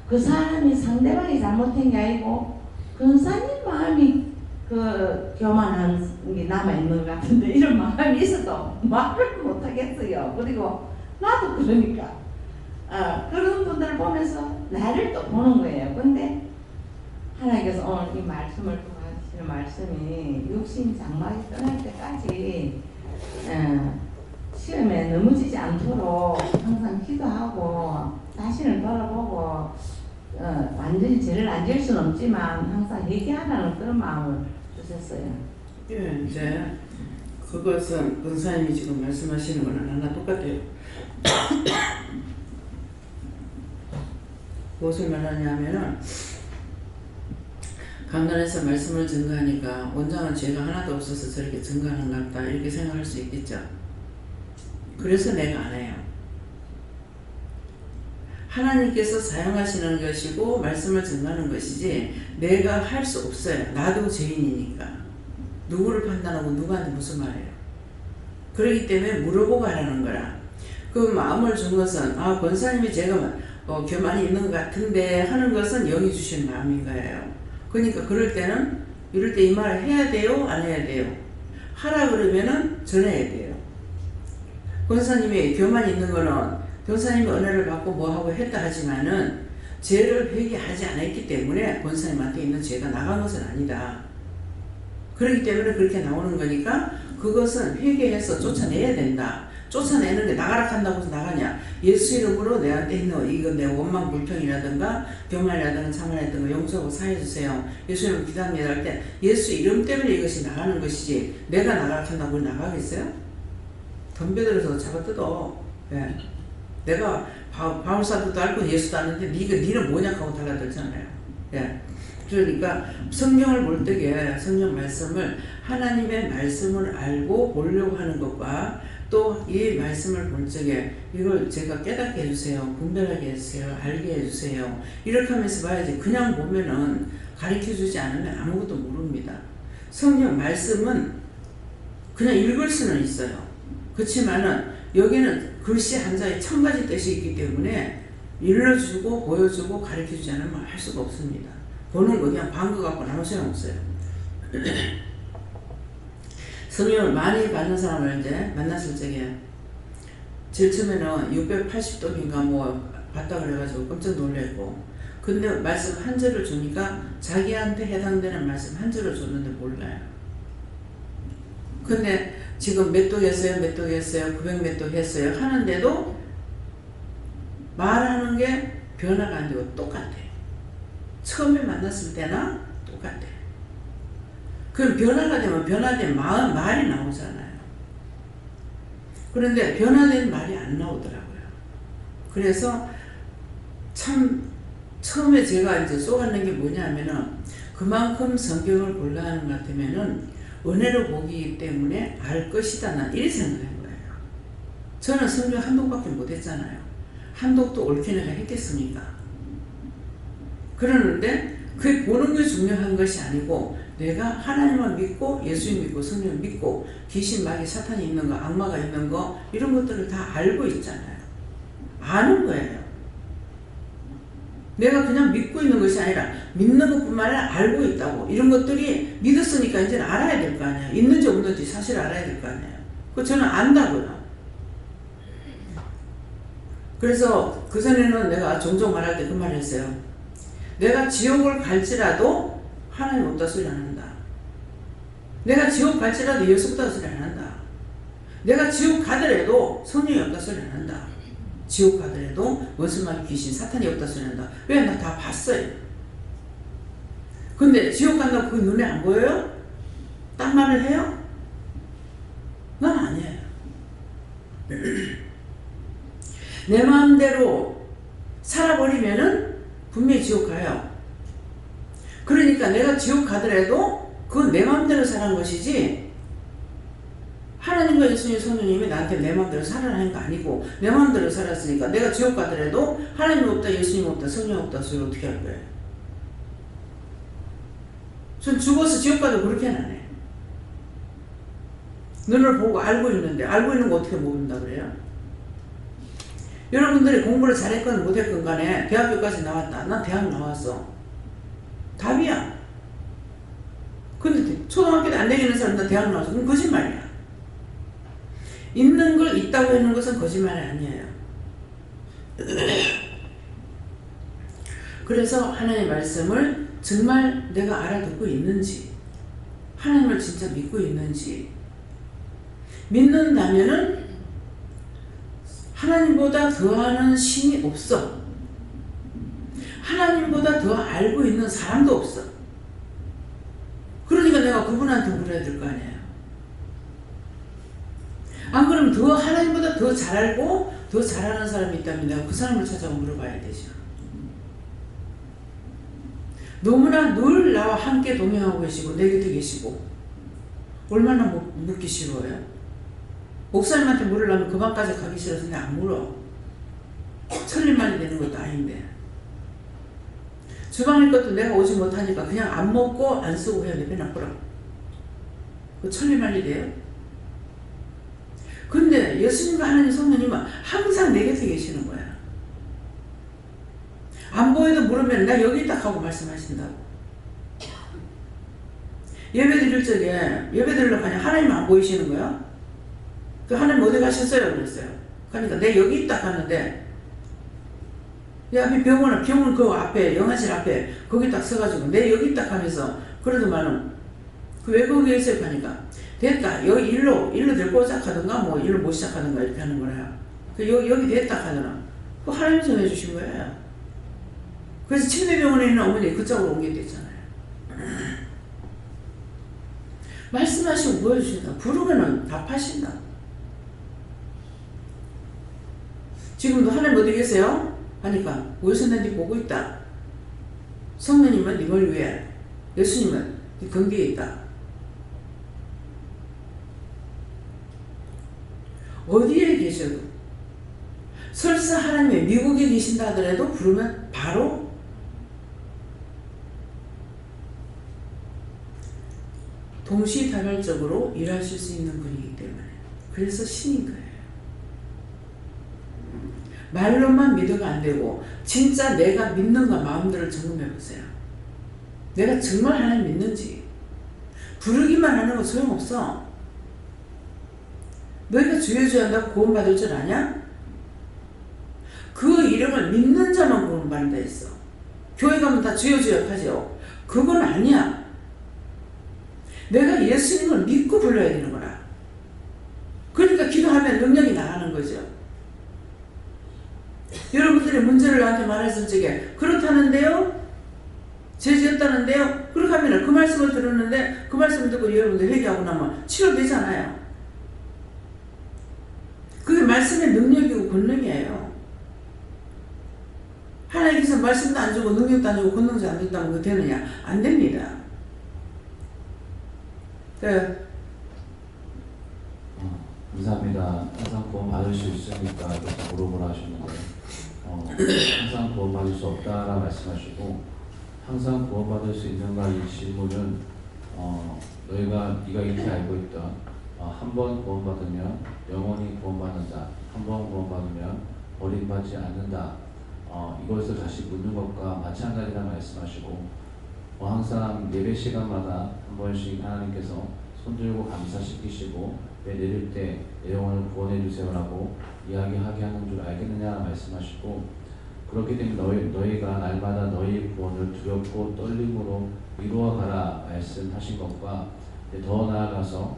Speaker 3: 그 사람이 상대방이 잘못한 게 아니고 근사님 마음이 그 교만한 게 남아있는 것 같은데 이런 마음이 있어도 말을 못하겠어요. 그리고 나도 그러니까 그런 분들을 보면서 나를 또 보는 거예요. 근데 하나님께서 오늘 이 말씀을 통하시는 말씀이 육신 장막이 떠날 때까지 시험에 넘어지지 않도록 항상 기도하고 자신을 돌아보고 완전히 죄를 안 지을 수는 없지만 항상 회개하라는 그런 마음을 주셨어요.
Speaker 1: 예, 이제 그것은 권사님이 지금 말씀하시는 거는 하나 똑같아요. 무엇을 말하냐면은 강단에서 말씀을 증거하니까 원장은 죄가 하나도 없어서 저렇게 증거하는 것 같다 이렇게 생각할 수 있겠죠. 그래서 내가 안 해요. 하나님께서 사용하시는 것이고 말씀을 증거하는 것이지 내가 할 수 없어요. 나도 죄인이니까. 누구를 판단하고 누구한테 무슨 말해요. 그렇기 때문에 물어보고 하라는 거라. 그 마음을 준 것은 권사님이 제가 교만이 있는 것 같은데 하는 것은 영이 주신 마음인 거예요. 그러니까 그럴 때는 이럴 때 이 말을 해야 돼요? 안 해야 돼요? 하라 그러면은 전해야 돼요. 권사님이 교만이 있는 거는 권사님이 은혜를 받고 뭐하고 했다 하지만은 죄를 회개하지 않았기 때문에 권사님한테 있는 죄가 나간 것은 아니다. 그렇기 때문에 그렇게 나오는 거니까 그것은 회개해서 쫓아내야 된다. 쫓아내는 게 나가라 한다고 해서 나가냐. 예수 이름으로 내한테 있는 이거 내 원망 불평이라든가 교만이라든가 자만이라든가 용서하고 사해주세요. 예수 이름 기도합니다 할 때 예수 이름 때문에 이것이 나가는 것이지 내가 나가라 한다고 나가겠어요? 덤벼들어서 잡아뜯어. 예. 내가 바울사도도 알고 예수도 아는데 니는 뭐냐 하고 달라들잖아요. 예. 그러니까 성경을 볼 때에 성경 말씀을 하나님의 말씀을 알고 보려고 하는 것과 또 이 말씀을 볼 적에 이걸 제가 깨닫게 해주세요. 분별하게 해주세요. 알게 해주세요. 이렇게 하면서 봐야지. 그냥 보면은 가르쳐주지 않으면 아무것도 모릅니다. 성경 말씀은 그냥 읽을 수는 있어요. 그렇지만은 여기는 글씨 한자에 1000가지 뜻이 있기 때문에 일러주고 보여주고 가르쳐주지 않으면 할 수가 없습니다. 보는 거 그냥 방거 갖고 아무 소용없어요. 성령을 많이 받는 사람을 이제 만났을 적에 제일 처음에는 680독인가 뭐 봤다 그래가지고 깜짝 놀랐고, 근데 말씀 한 절을 주니까 자기한테 해당되는 말씀 한 절을 줬는데 몰라요. 근데 지금 몇 독 했어요, 몇 독 했어요, 900 몇 독 했어요 하는데도 말하는 게 변화가 안 되고 똑같아요. 처음에 만났을 때나 똑같아요. 그럼 변화가 되면 변화된 말이 나오잖아요. 그런데 변화된 말이 안 나오더라고요. 그래서 참 처음에 제가 이제 쏘았는 게 뭐냐면은 그만큼 성경을 볼라 하는 것 같으면은 은혜로 보기 때문에 알 것이다. 난 이렇게 생각한 거예요. 저는 성경 한 독밖에 못 했잖아요. 한 독도 옳게 내가 했겠습니까? 그러는데 그게 보는 게 중요한 것이 아니고 내가 하나님을 믿고 예수님 믿고 성령을 믿고 귀신, 마귀, 사탄이 있는 거, 악마가 있는 거 이런 것들을 다 알고 있잖아요. 아는 거예요. 내가 그냥 믿고 있는 것이 아니라 믿는 것뿐만 아니라 알고 있다고. 이런 것들이 믿었으니까 이제는 알아야 될 거 아니에요. 있는지 없는지 사실 알아야 될 거 아니에요. 그 저는 안다고요. 그래서 그전에는 내가 종종 말할 때 그 말을 했어요. 내가 지옥을 갈지라도 하나님 없다 소리 안 한다. 내가 지옥 갈지라도 예수 없다 소리 안 한다. 내가 지옥 가더라도 성령이 없다 소리 안 한다. 지옥 가더라도 원수마귀 귀신 사탄이 없다 소리 한다. 왜? 나 다 봤어요. 근데 지옥 간다고 그게 눈에 안 보여요? 딴 말을 해요? 난 아니에요. 내 마음대로 살아버리면은 분명히 지옥 가요. 그러니까 내가 지옥 가더라도 그건 내 마음대로 사는 것이지 하나님과 예수님 성령님이 나한테 내 마음대로 살아라는 거 아니고 내 마음대로 살았으니까 내가 지옥 가더라도 하나님 없다, 예수님 없다, 성령 없다 소리 어떻게 할 거예요? 전 죽어서 지옥 가도 그렇게는 안 해. 눈을 보고 알고 있는데 알고 있는 거 어떻게 모른다 그래요? 여러분들이 공부를 잘했건 못했건 간에 대학교까지 나왔다. 난 대학 나왔어. 답이야. 근데 초등학교 때 안 다니는 사람 나 대학 나왔어. 그럼 거짓말이야. 있는 걸 있다고 하는 것은 거짓말이 아니에요. 그래서 하나님의 말씀을 정말 내가 알아듣고 있는지, 하나님을 진짜 믿고 있는지, 믿는다면은 하나님보다 더하는 신이 없어. 하나님보다 더 알고 있는 사람도 없어. 그러니까 내가 그분한테 물어야 될 거 아니에요. 안 그러면 더 하나님보다 더 잘 알고 더 잘하는 사람이 있다면 내가 그 사람을 찾아가 물어봐야 되죠. 너무나 늘 나와 함께 동행하고 계시고 내 곁에 계시고 얼마나 묻기 싫어요. 목사님한테 물으려면 그만까지 가기 싫어서 내가 안 물어. 천리만이 되는 것도 아닌데. 주방일 것도 내가 오지 못하니까 그냥 안 먹고 안 쓰고 그냥 내배 놔버려. 그 천리만이 돼요? 근데 예수님과 하나님 성령님은 항상 내 곁에 계시는 거야. 안 보여도 물으면 나 여기 있다 하고 말씀하신다고. 예배 드릴 적에 예배 드리러 가냐 하나님 안 보이시는 거야? 그 하나님 어디 가셨어요? 그랬어요. 그러니까 내 여기 있다 하는데 야, 병원 그 앞에 영화실 앞에 거기 딱 서가지고 내 여기 딱 하면서 그러더만은 그 왜 거기에 있어요? 하니까 됐다. 여기 일로 데리고 시작하든가 뭐 일로 못 시작하든가 이렇게 하는 거라. 그 여기 됐다 하더라. 그 하나님이 정해주신 거예요. 그래서 침대병원에 있는 어머니 그쪽으로 옮겨졌잖아요. 말씀하시고 보여주신다. 부르면은 답하신다. 지금도 하나님 어디 계세요? 하니까 우여선 네 보고 있다. 성령님은 네 머리 위에, 예수님은 네 등 뒤에 있다. 어디에 계셔도 설사 하나님이 미국에 계신다 하더라도 부르면 바로 동시다발적으로 일하실 수 있는 분이기 때문에 그래서 신인 거예요. 말로만 믿어가 안 되고 진짜 내가 믿는가 마음대로 점검해 보세요. 내가 정말 하나님 믿는지. 부르기만 하는 거 소용없어. 너희가 주여 주여 한다고 구원받을 줄 아냐? 그 이름을 믿는 자만 구원받는다 했어. 교회 가면 다 주여 주여 하죠. 그건 아니야. 내가 예수님을 믿고 불러야 되는 거라. 그러니까 기도하면 능력이 나가는 거죠. 여러분들이 문제를 나한테 말했을 적에 그렇다는데요? 죄 지었다는데요? 그렇게 하면 그 말씀을 들었는데 그 말씀을 듣고 여러분들 회개하고 나면 치료되잖아요. 그게 말씀의 능력이고 권능이에요. 하나님께서 말씀도 안 주고 능력도 안 주고 권능도 안 준다면 그거 되느냐? 안 됩니다.
Speaker 6: 감사합니다. 항상 구원 받을 수 있습니까? 이렇게 물어보라 하셨는데 항상 구원 받을 수 없다라 말씀하시고 항상 구원 받을 수 있는가 이 질문은 네가 이렇게 알고 있던 한 번 구원 받으면 영원히 구원 받는다. 한 번 구원 받으면 버림받지 않는다. 이것을 다시 묻는 것과 마찬가지라 말씀하시고 항상 예배 시간마다 한 번씩 하나님께서 손들고 감사시키시고 내릴 때 내 영혼을 구원해 주세요라고 이야기하게 하는 줄 알겠느냐 말씀하시고 그렇기 때문에 너희가 날마다 너희 구원을 두렵고 떨림으로 이루어가라 말씀하신 것과 더 나아가서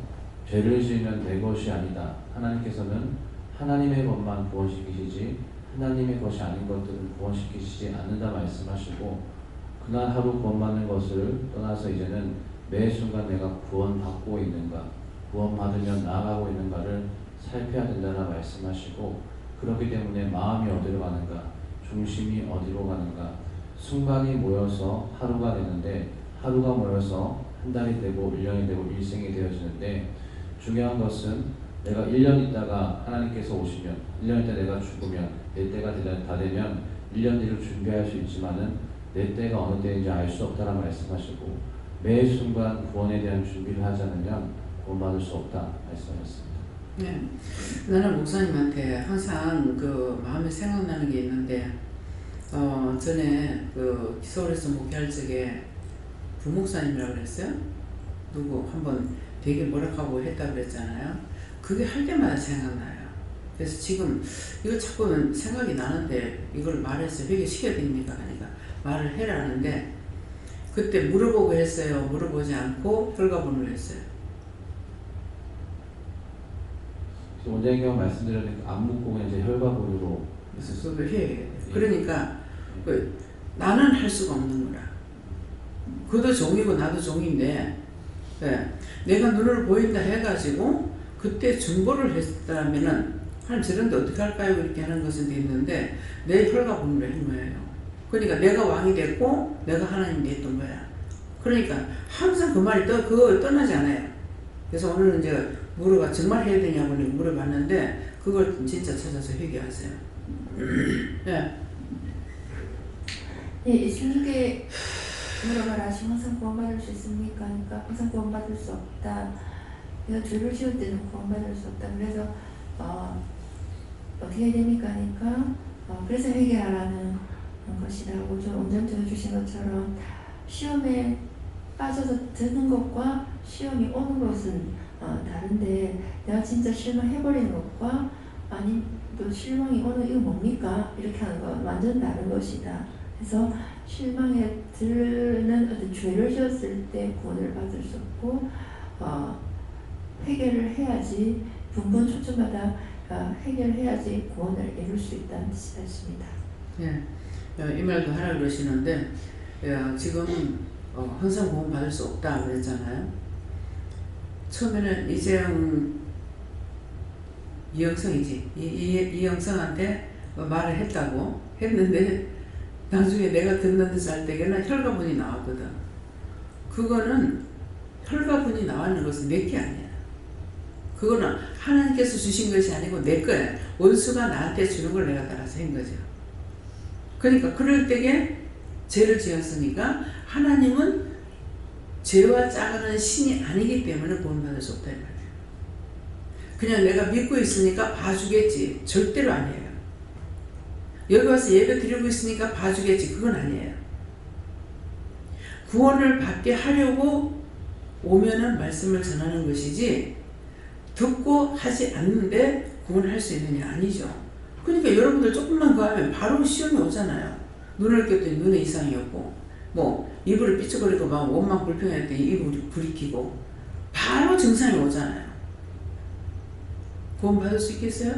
Speaker 6: 죄를 지으면 내 것이 아니다. 하나님께서는 하나님의 것만 구원시키시지 하나님의 것이 아닌 것들은 구원시키시지 않는다 말씀하시고 그날 하루 구원받는 것을 떠나서 이제는 매 순간 내가 구원받고 있는가 구원받으면 나아가고 있는가를 살펴야 된다라 말씀하시고 그렇기 때문에 마음이 어디로 가는가 중심이 어디로 가는가 순간이 모여서 하루가 되는데 하루가 모여서 한 달이 되고 1년이 되고 일생이 되어지는데 중요한 것은 내가 1년 있다가 하나님께서 오시면 1년 있다 내가 죽으면 내 때가 다 되면 1년 뒤를 준비할 수 있지만은 내 때가 어느 때인지 알 수 없다라 말씀하시고 매 순간 구원에 대한 준비를 하지 않으면 구원받을 수 없다 말씀하셨습니다.
Speaker 1: 네. 나는 목사님한테 항상 그 마음에 생각나는 게 있는데 전에 그 서울에서 목회할 적에 부목사님이라고 그랬어요? 누구 한번 되게 뭐라고 했다고 그랬잖아요. 그게 할 때마다 생각나요. 그래서 지금 이거 자꾸 생각이 나는데 이걸 말해서 회개시켜야 됩니까? 하니까 말을 해라는데 그때 물어보고 했어요. 물어보지 않고 결과본을 했어요.
Speaker 6: 원장님 말씀드렸는데 안 묻고 그냥 이제 혈과본으로
Speaker 1: 그걸 해야 돼요. 그러니까 나는 할 수가 없는 거라. 그도 종이고 나도 종인데 내가 눈으로 보인다 해가지고 그때 중보를 했다면은 하나님 저런데 어떻게 할까요? 이렇게 하는 것은 돼 있는데 내 혈과본으로 한 거예요. 그러니까 내가 왕이 됐고 내가 하나님이 됐던 거야. 그러니까 항상 그 말이 그거 떠나지 않아요. 그래서 오늘은 이제 물어가 정말 해야 되냐고 물어봤는데 그걸 진짜 찾아서 회개하세요. 네.
Speaker 2: 예, 예수님께 물어봐라. 항상 구원받을 수 있습니까? 그러니까 항상 구원받을 수 없다. 내가 죄를 지을 때는 구원받을 수 없다. 그래서 어떻게 해야 됩니까? 하니까 그래서 회개하라는 것이라고 좀 온전 들어주신 것처럼 시험에 빠져서 드는 것과 시험이 오는 것은 다른데 내가 진짜 실망해버리는 것과 아니 또 실망이 오는 이거 뭡니까? 이렇게 하는 건 완전 다른 것이다. 그래서 실망에 들는 어떤 죄를 지었을 때 구원을 받을 수 없고 회개를 해야지 분분 초점마다 해결해야지 구원을 이룰 수 있다는 뜻이었습니다.
Speaker 1: 네. 이 말도 하라 그러시는데 지금 항상 구원 받을 수 없다 그랬잖아요. 처음에는 이영성이지 이영성한테 말을 했다고 했는데 나중에 내가 듣는 듯 할 때에는 혈과분이 나왔거든. 그거는 혈과분이 나왔는 것은 내 게 아니야. 그거는 하나님께서 주신 것이 아니고 내 거야. 원수가 나한테 주는 걸 내가 따라서 한 거죠. 그러니까 그럴 때에 죄를 지었으니까 하나님은 죄와 짜가는 신이 아니기 때문에 구원받을 수 없다 이 말이에요. 그냥 내가 믿고 있으니까 봐주겠지. 절대로 아니에요. 여기 와서 예배 드리고 있으니까 봐주겠지. 그건 아니에요. 구원을 받게 하려고 오면은 말씀을 전하는 것이지 듣고 하지 않는데 구원할 수 있느냐? 아니죠. 그러니까 여러분들 조금만 더 하면 바로 시험이 오잖아요. 눈을 꼈더니 눈에 이상이 없고 뭐 이불을 삐쩍거리고 막 원망 불평했더니 이불이 불이 켜고 바로 증상이 오잖아요. 구원 받을 수 있겠어요?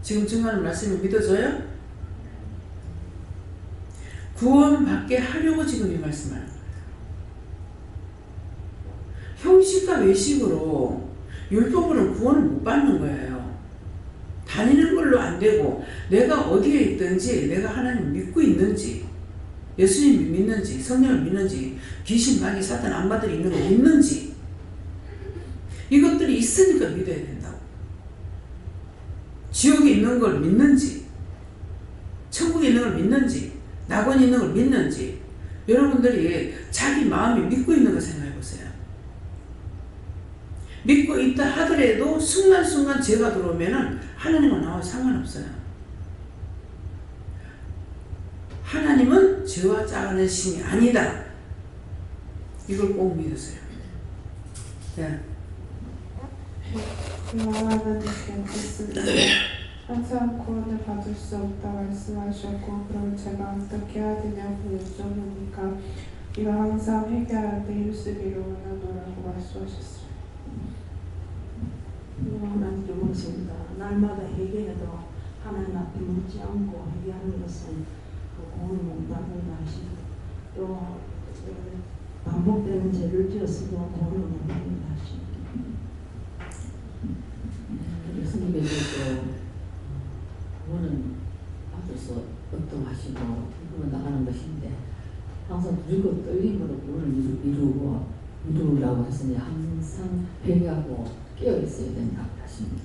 Speaker 1: 지금 증거하는 말씀이 믿어져요? 구원 받게 하려고 지금 이 말씀하는 거예요. 형식과 외식으로 율법으로는 구원을 못 받는 거예요. 다니는 걸로 안 되고 내가 어디에 있든지 내가 하나님 믿고 있는지 예수님 믿는지 성령을 믿는지 귀신 마귀 사탄 안마들이 있는 거 믿는지 이것들이 있으니까 믿어야 된다고. 지옥에 있는 걸 믿는지 천국에 있는 걸 믿는지 낙원에 있는 걸 믿는지 여러분들이 자기 마음이 믿고 있는 거 생각해 보세요. 믿고 있다 하더라도 순간순간 죄가 들어오면은 하나님은 나와 상관없어요. 하나님은 죄와 짜가는 신이 아니다. 이걸 꼭 믿으세요. 네.
Speaker 7: 하나님께서 항상 구원을 받을 수 없다 말씀하셨고 그럼 제가 어떻게 해야 되냐고 여쭤보니까 이거 항상 회개할 때 힘쓰기로 원하노라고 말씀하셨어요.
Speaker 4: 하나님께 묻습니다. 날마다 회개해도 하나님 앞에 묻지 않고 회개하는 것은 그 구원을 못 받는다 하시고 또 반복되는 죄를 지었어도 구원을 못 받는다 하시고
Speaker 8: 예수님께서도 구원은 받을 수 없다고 하시고 그건 나가는 것인데 항상 들고 떨림으로 구원을 이루라고 했으니 항상 회개하고 깨어 있어야 된다고 하십니다.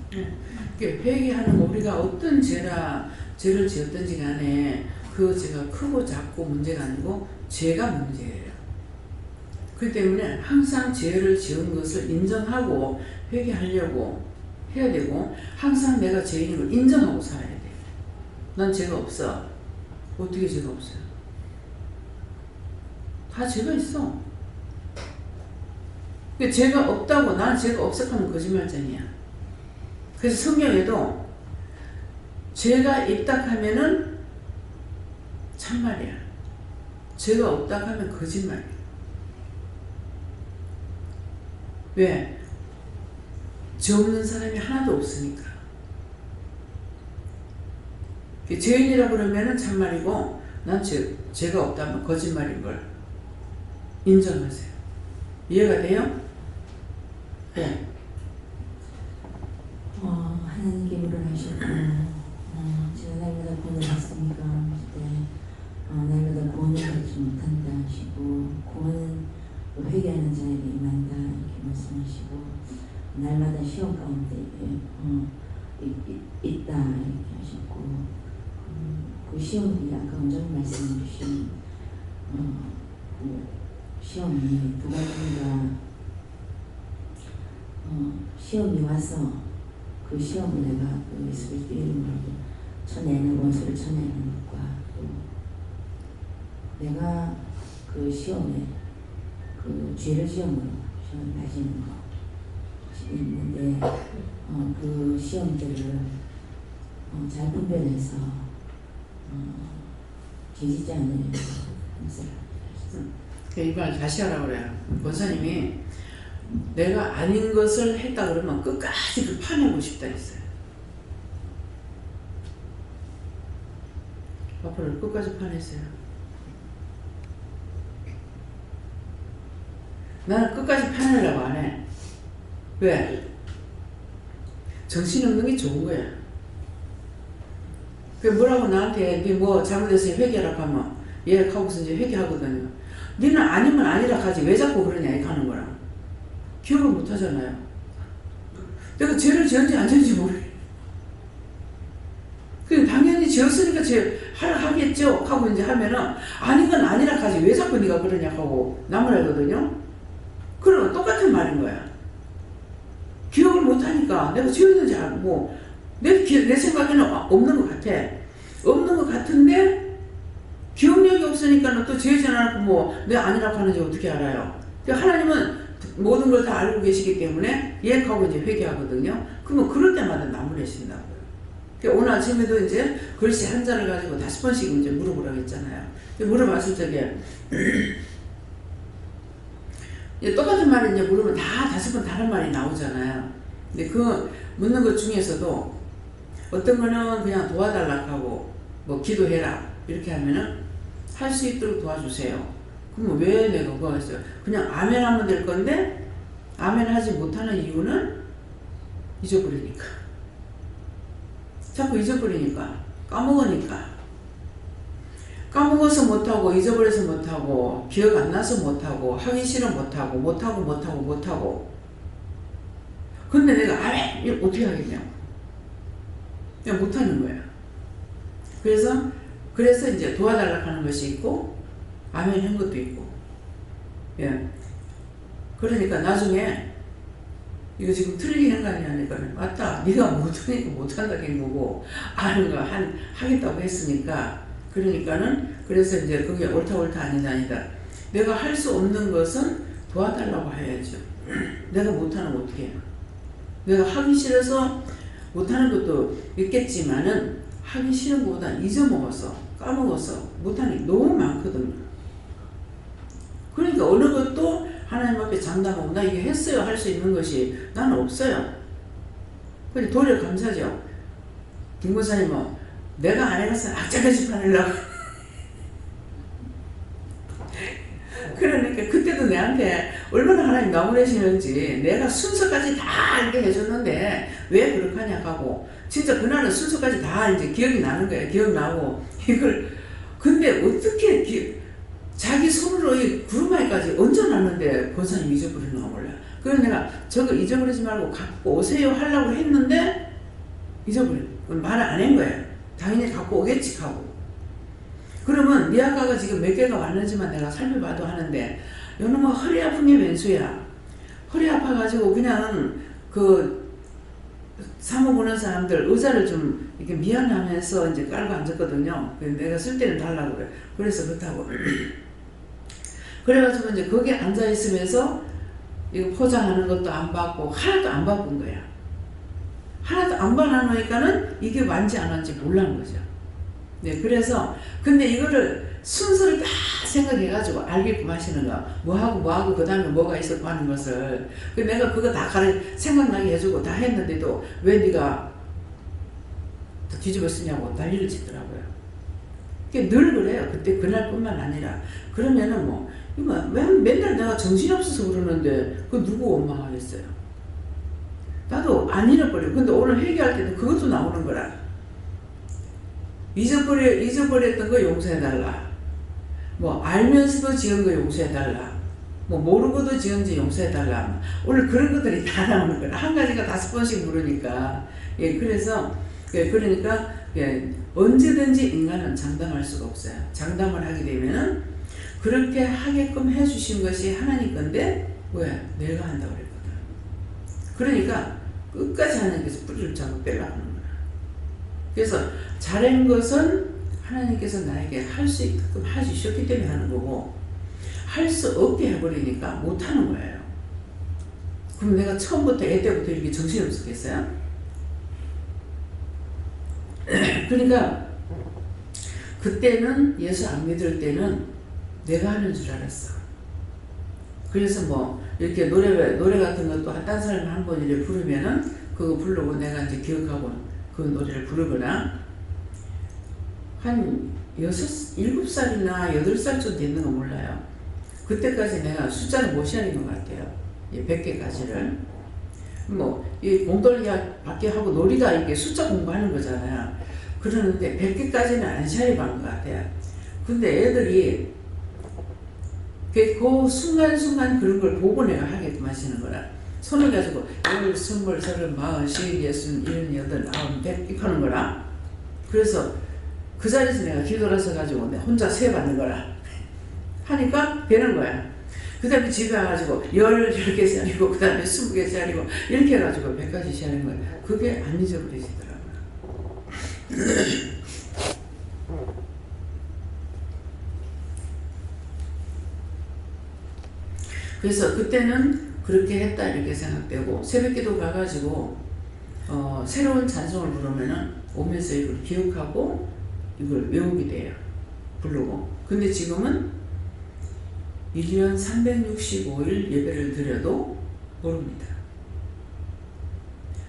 Speaker 1: 회개하는 거 우리가 어떤 죄를 지었든지 간에 그 죄가 크고 작고 문제가 아니고 죄가 문제예요. 그렇기 때문에 항상 죄를 지은 것을 인정하고 회개하려고 해야 되고 항상 내가 죄인인 걸 인정하고 살아야 돼요. 난 죄가 없어. 어떻게 죄가 없어요? 다 죄가 있어. 죄가 없다고 나는 죄가 없었다면 거짓말쟁이야. 그래서 성경에도 죄가 있다 하면은 참말이야. 죄가 없다 하면 거짓말이야. 왜? 죄 없는 사람이 하나도 없으니까. 죄인이라고 그러면은 참말이고 난 죄가 없다면 거짓말인 걸 인정하세요. 이해가 돼요? 네.
Speaker 8: 하나님께 물어하셨고 제가 날마다 구원을 받습니까? 날마다 구원을 받지 못한다 하시고 구원은 회개하는 자에게 임한다 이렇게 말씀하시고 날마다 시험 가운데 있다 이렇게 하셨고 그 시험이 아까 원장님 말씀해 주신 그 시험이 두 가지인가 시험이 와서 그 시험을 내가 그 예수 그리스도 이름으로 쳐내는 원수를 쳐내는 것과 또 내가 그 시험에 그 죄를 시험으로 시험을 가지는 것이 있는데 그 시험들을 잘 분별해서 죄짓지 않으려고 행사를 하셨습니다.
Speaker 1: 이 말 다시 하라고 그래요. 권사님이 내가 아닌 것을 했다 그러면 끝까지 그 파내고 싶다 했어요. 앞으로 끝까지 파냈어요. 나는 끝까지 파내려고 안 해. 왜? 정신없는 게 좋은 거야. 그 뭐라고 나한테 네 뭐 잘못했으니 회개하라고 하면 예약하고서 이제 회개하거든요. 니는 아니면 아니라 가지 왜 자꾸 그러냐 이렇게 하는 거랑 기억을 못 하잖아요. 내가 죄를 지었는지 안 지었는지 모르겠어요. 그 당연히 지었으니까 죄 하겠죠 하고 이제 하면은 아닌 건 아니라 가지 왜 자꾸 네가 그러냐 하고 남을 하거든요. 그러면 똑같은 말인 거야. 기억을 못 하니까 내가 지었는지 알고 내 생각에는 없는 것 같아. 없는 것 같은데 기억력이 없으니까 또 죄지 않고 뭐 내가 아니라고 하는지 어떻게 알아요? 하나님은 모든 걸 다 알고 계시기 때문에 예약하고 이제 회개하거든요. 그러면 그럴 때마다 나무래신다고요. 오늘 아침에도 이제 글씨 한 자를 가지고 5번씩 이제 물어보라고 했잖아요. 물어봤을 적에 똑같은 말을 이제 물으면 다 5번 다른 말이 나오잖아요. 근데 그 묻는 것 중에서도 어떤 거는 그냥 도와달라고 하고 뭐 기도해라 이렇게 하면은 할 수 있도록 도와주세요. 그럼 왜 내가 그거 했어요? 그냥 아멘 하면 될 건데 아멘 하지 못하는 이유는 잊어버리니까. 자꾸 잊어버리니까. 까먹으니까. 까먹어서 못하고 잊어버려서 못하고 기억 안 나서 못하고 하기 싫어 못하고 근데 내가 아멘 이거 어떻게 하겠냐고. 그냥 못하는 거야. 그래서 이제 도와달라고 하는 것이 있고 아멘 한 것도 있고. 예. 그러니까 나중에 이거 지금 틀리게 한 거 아니니까 맞다. 네가 못하니까 못한다는 거고 아는 거 하겠다고 했으니까 그래서 이제 그게 옳다 아니다. 내가 할 수 없는 것은 도와달라고 해야죠. 내가 못하는 거 어떻게 해요? 내가 하기 싫어서 못하는 것도 있겠지만은 하기 싫은 것보다 잊어먹어서 까먹어서 못하는 게 너무 많거든요. 그러니까 어느 것도 하나님 앞에 장담하고 나 이게 했어요 할 수 있는 것이 나는 없어요. 근데 도리어 감사죠. 김 목사님은 내가 안 해봤어 악자같이 파내려고 그러니까 그때도 내한테 얼마나 하나님 나무래시는지 내가 순서까지 다 알게 해줬는데 왜 그렇게 하냐고 하고 진짜 그날은 순서까지 다 이제 기억이 나는 거예요. 기억나고 이걸 근데 어떻게 자기 손으로 이 구루마이까지 얹어놨는데 권사님 잊어버리는가 몰라. 그래서 내가 저거 잊어버리지 말고 갖고 오세요 하려고 했는데 잊어버려. 말을 안 한 거예요. 당연히 갖고 오겠지 하고. 그러면 네 아까가 지금 몇 개가 왔는지만 내가 살펴봐도 하는데 이놈은 허리 아픈 게 왼수야. 허리 아파가지고 그냥 그 사모 보는 사람들 의자를 좀 이렇게 미안하면서 이제 깔고 앉았거든요. 내가 쓸 때는 달라고 그래. 그래서 그렇다고. 그래가지고 이제 거기에 앉아있으면서 이거 포장하는 것도 안 받고 하나도 안 바꾼 거야. 하나도 안 받아놓으니까는 이게 완지 안 완지 몰라는 거죠. 네, 그래서 근데 이거를 순서를 다 생각해가지고 알게끔 하시는 거. 뭐하고 그 다음에 뭐가 있었고 하는 것을 내가 그거 다 생각나게 해주고 다 했는데도 왜 네가 뒤집어 쓰냐고 난리를 치더라고요. 늘 그래요. 그때 그날뿐만 아니라. 그러면은 뭐 맨날 내가 정신없어서 그러는데 그 누구 원망하겠어요. 나도 안 잃어버려. 근데 오늘 회개할 때도 그것도 나오는 거라. 잊어버렸던 거 용서해달라. 뭐 알면서도 지은 거 용서해달라. 뭐 모르고도 지은지 용서해달라. 오늘 그런 것들이 다 나오는 거라. 한 가지가 5번씩 물으니까. 예, 그래서 그러니까 언제든지 인간은 장담할 수가 없어요. 장담을 하게 되면은 그렇게 하게끔 해주신 것이 하나님 건데 왜? 내가 한다고 그랬거든. 그러니까 끝까지 하나님께서 뿌리를 잡고 빼려고 하는 거야. 그래서 잘한 것은 하나님께서 나에게 할 수 있게끔 해주셨기 때문에 하는 거고 할 수 없게 해버리니까 못하는 거예요. 그럼 내가 처음부터 애 때부터 이렇게 정신이 없었겠어요? 그러니까 그때는 예수 안 믿을 때는 내가 하는 줄 알았어. 그래서 뭐 이렇게 노래 같은 것도 딴 사람이 한 번 이렇게 부르면은 그거 부르고 내가 이제 기억하고 그 노래를 부르거나 한 7살이나 8살쯤 됐는 거 몰라요. 그때까지 내가 숫자를 못 세는 것 같아요. 100개까지를. 뭐, 이 몽돌기 밖에 하고 놀이가 이렇게 숫자 공부하는 거잖아요. 그러는데 100개까지는 안 세려간 것 같아요. 근데 애들이 그 순간순간 그런 걸 보고 내가 하게끔 하시는 거라. 손을 가지고 10, 20, 30, 40, 50, 60, 70, 80, 90, 100 이렇게 하는 거라. 그래서 그 자리에서 내가 뒤돌아서 가지고 내가 혼자 세받는 거라. 하니까 되는 거야. 그 다음에 집에 와가지고 10개 세리고 그 다음에 20개 세리고 이렇게 해가지고 100가지 세는 거야. 그게 안 잊어버리시더라고요. 그래서 그때는 그렇게 했다 이렇게 생각되고 새벽기도 가가지고 새로운 찬송을 부르면은 오면서 이걸 기억하고 이걸 외우게 돼요. 부르고. 근데 지금은 1년 365일 예배를 드려도 모릅니다.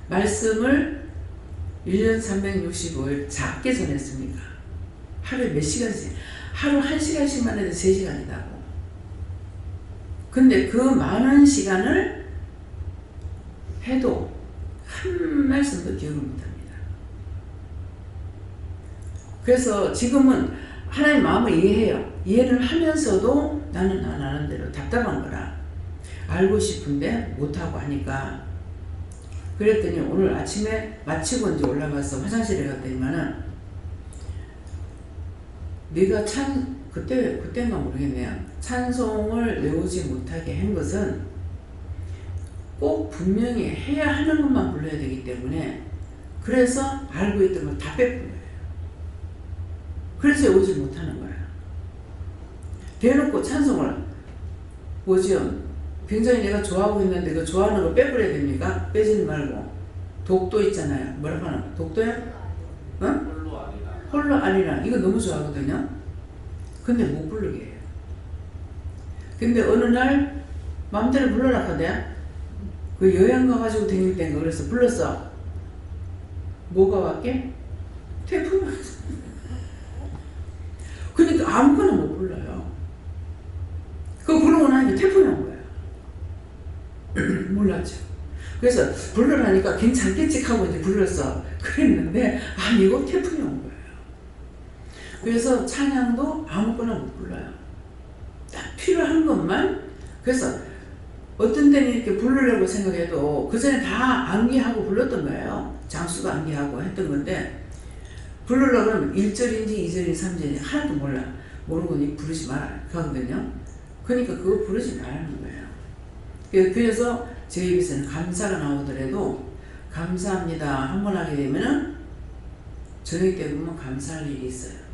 Speaker 1: 말씀을 1년 365일 작게 전했습니까? 하루에 몇 시간씩? 하루 1시간씩만 해도 3시간이다고. 근데 그 많은 시간을 해도 한 말씀도 기억을 못합니다. 그래서 지금은 하나님 마음을 이해해요. 이해를 하면서도 나는 나름대로 답답한 거라 알고 싶은데 못하고 하니까 그랬더니 오늘 아침에 마치고 이제 올라가서 화장실에 갔더니만은 네가 그때인가 모르겠네요. 찬송을 외우지 못하게 한 것은 꼭 분명히 해야 하는 것만 불러야 되기 때문에 그래서 알고 있던 걸 다 빼뿐 거예요. 그래서 외우지 못하는 거예요. 대놓고 찬송을 뭐죠? 굉장히 내가 좋아하고 있는데 그 좋아하는 거 빼버려야 됩니까? 빼지 말고 독도 있잖아요. 뭐라고 하나? 독도야? 응? 홀로 아니라 이거 너무 좋아하거든요. 근데 못 부르게 해요. 근데 어느 날 마음대로 불러라 하대. 그 여행 가가지고 다닐 때인가 그래서 불렀어. 뭐가 왔게? 태풍이 왔어. 그러니까 아무거나 못 불러요. 그거 부르고 나니까 태풍이 온 거예요. 몰랐죠. 그래서 불러라니까 괜찮겠지 하고 이제 불렀어. 그랬는데 아니고 태풍이 온 거예요. 그래서 찬양도 아무거나 못 불러요. 딱 필요한 것만. 그래서 어떤 때는 이렇게 부르려고 생각해도 그 전에 다 암기하고 불렀던 거예요. 장수가 암기하고 했던 건데 부르려고 하면 1절인지 2절인지 3절인지 하나도 몰라. 모르고 부르지 마라 하거든요. 그러니까 그거 부르지 말라는 거예요. 그래서 제 입에서는 감사가 나오더라도 감사합니다 한번 하게 되면은 저녁 때 보면 감사할 일이 있어요.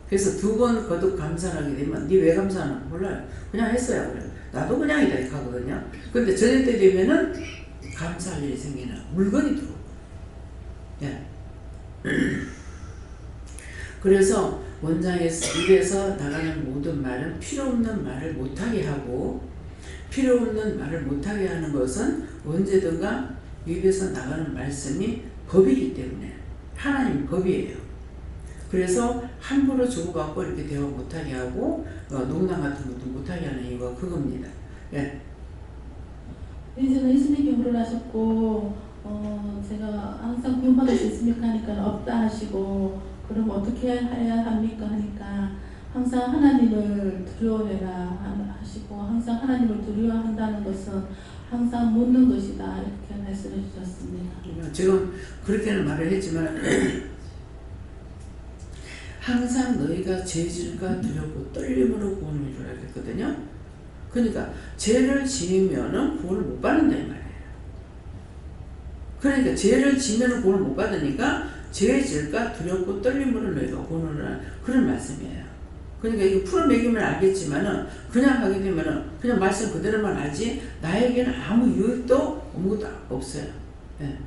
Speaker 1: 그래서 2번 거듭 감사를 하게 되면 니 왜 감사하나 몰라요. 그냥 했어요. 그래. 나도 그냥이다 이렇게 하거든요. 근데 저녁 때 되면은 감사할 일이 생기나 물건이 들어오고. 예. 그래서 원장의 입에서 나가는 모든 말은 필요 없는 말을 못하게 하고 필요 없는 말을 못하게 하는 것은 언제든가 입에서 나가는 말씀이 법이기 때문에 하나님 법이에요. 그래서 함부로 주고받고 이렇게 대화 못하게 하고 농담 같은 것도 못하게 하는 이유가 그겁니다. 예.
Speaker 3: 이제는 예수님이 물어나셨고 제가 항상 구원받을 수 있습니까 하니까 없다 하시고 그럼 어떻게 해야 합니까 하니까 항상 하나님을 두려워해라 하시고 항상 하나님을 두려워한다는 것은 항상 묻는 것이다 이렇게 말씀해 주셨습니다.
Speaker 1: 지금 그렇게는 말을 했지만 항상 너희가 죄질과 두렵고 떨림으로 구원을 이루라 했거든요. 그러니까 죄를 지으면은 구원을 못 받는다 이 말이에요. 그러니까 죄를 지으면 구원을 못 받으니까 죄질과 두렵고 떨림으로 너희가 구원을 하라 그런 말씀이에요. 그러니까 이거 풀어매기면 알겠지만은 그냥 하게 되면은 그냥 말씀 그대로만 알지 나에게는 아무 유익도 아무것도 없어요. 네.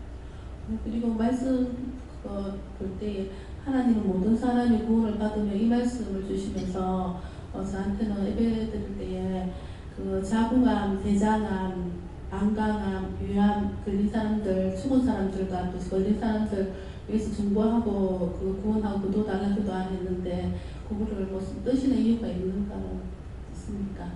Speaker 3: 그리고 말씀 볼 때 하나님은 모든 사람이 구원을 받으며 이 말씀을 주시면서 저한테는 예배 드릴 때에 그 자궁암, 대장암, 방광암, 유암 걸린 사람들, 죽은 사람들과 또 걸린 사람들 위해서 중보하고 그 구원하고 기도달라고 기도 안 했는데 그거를 무슨 뜻이나 이유가 있는가 있습니까?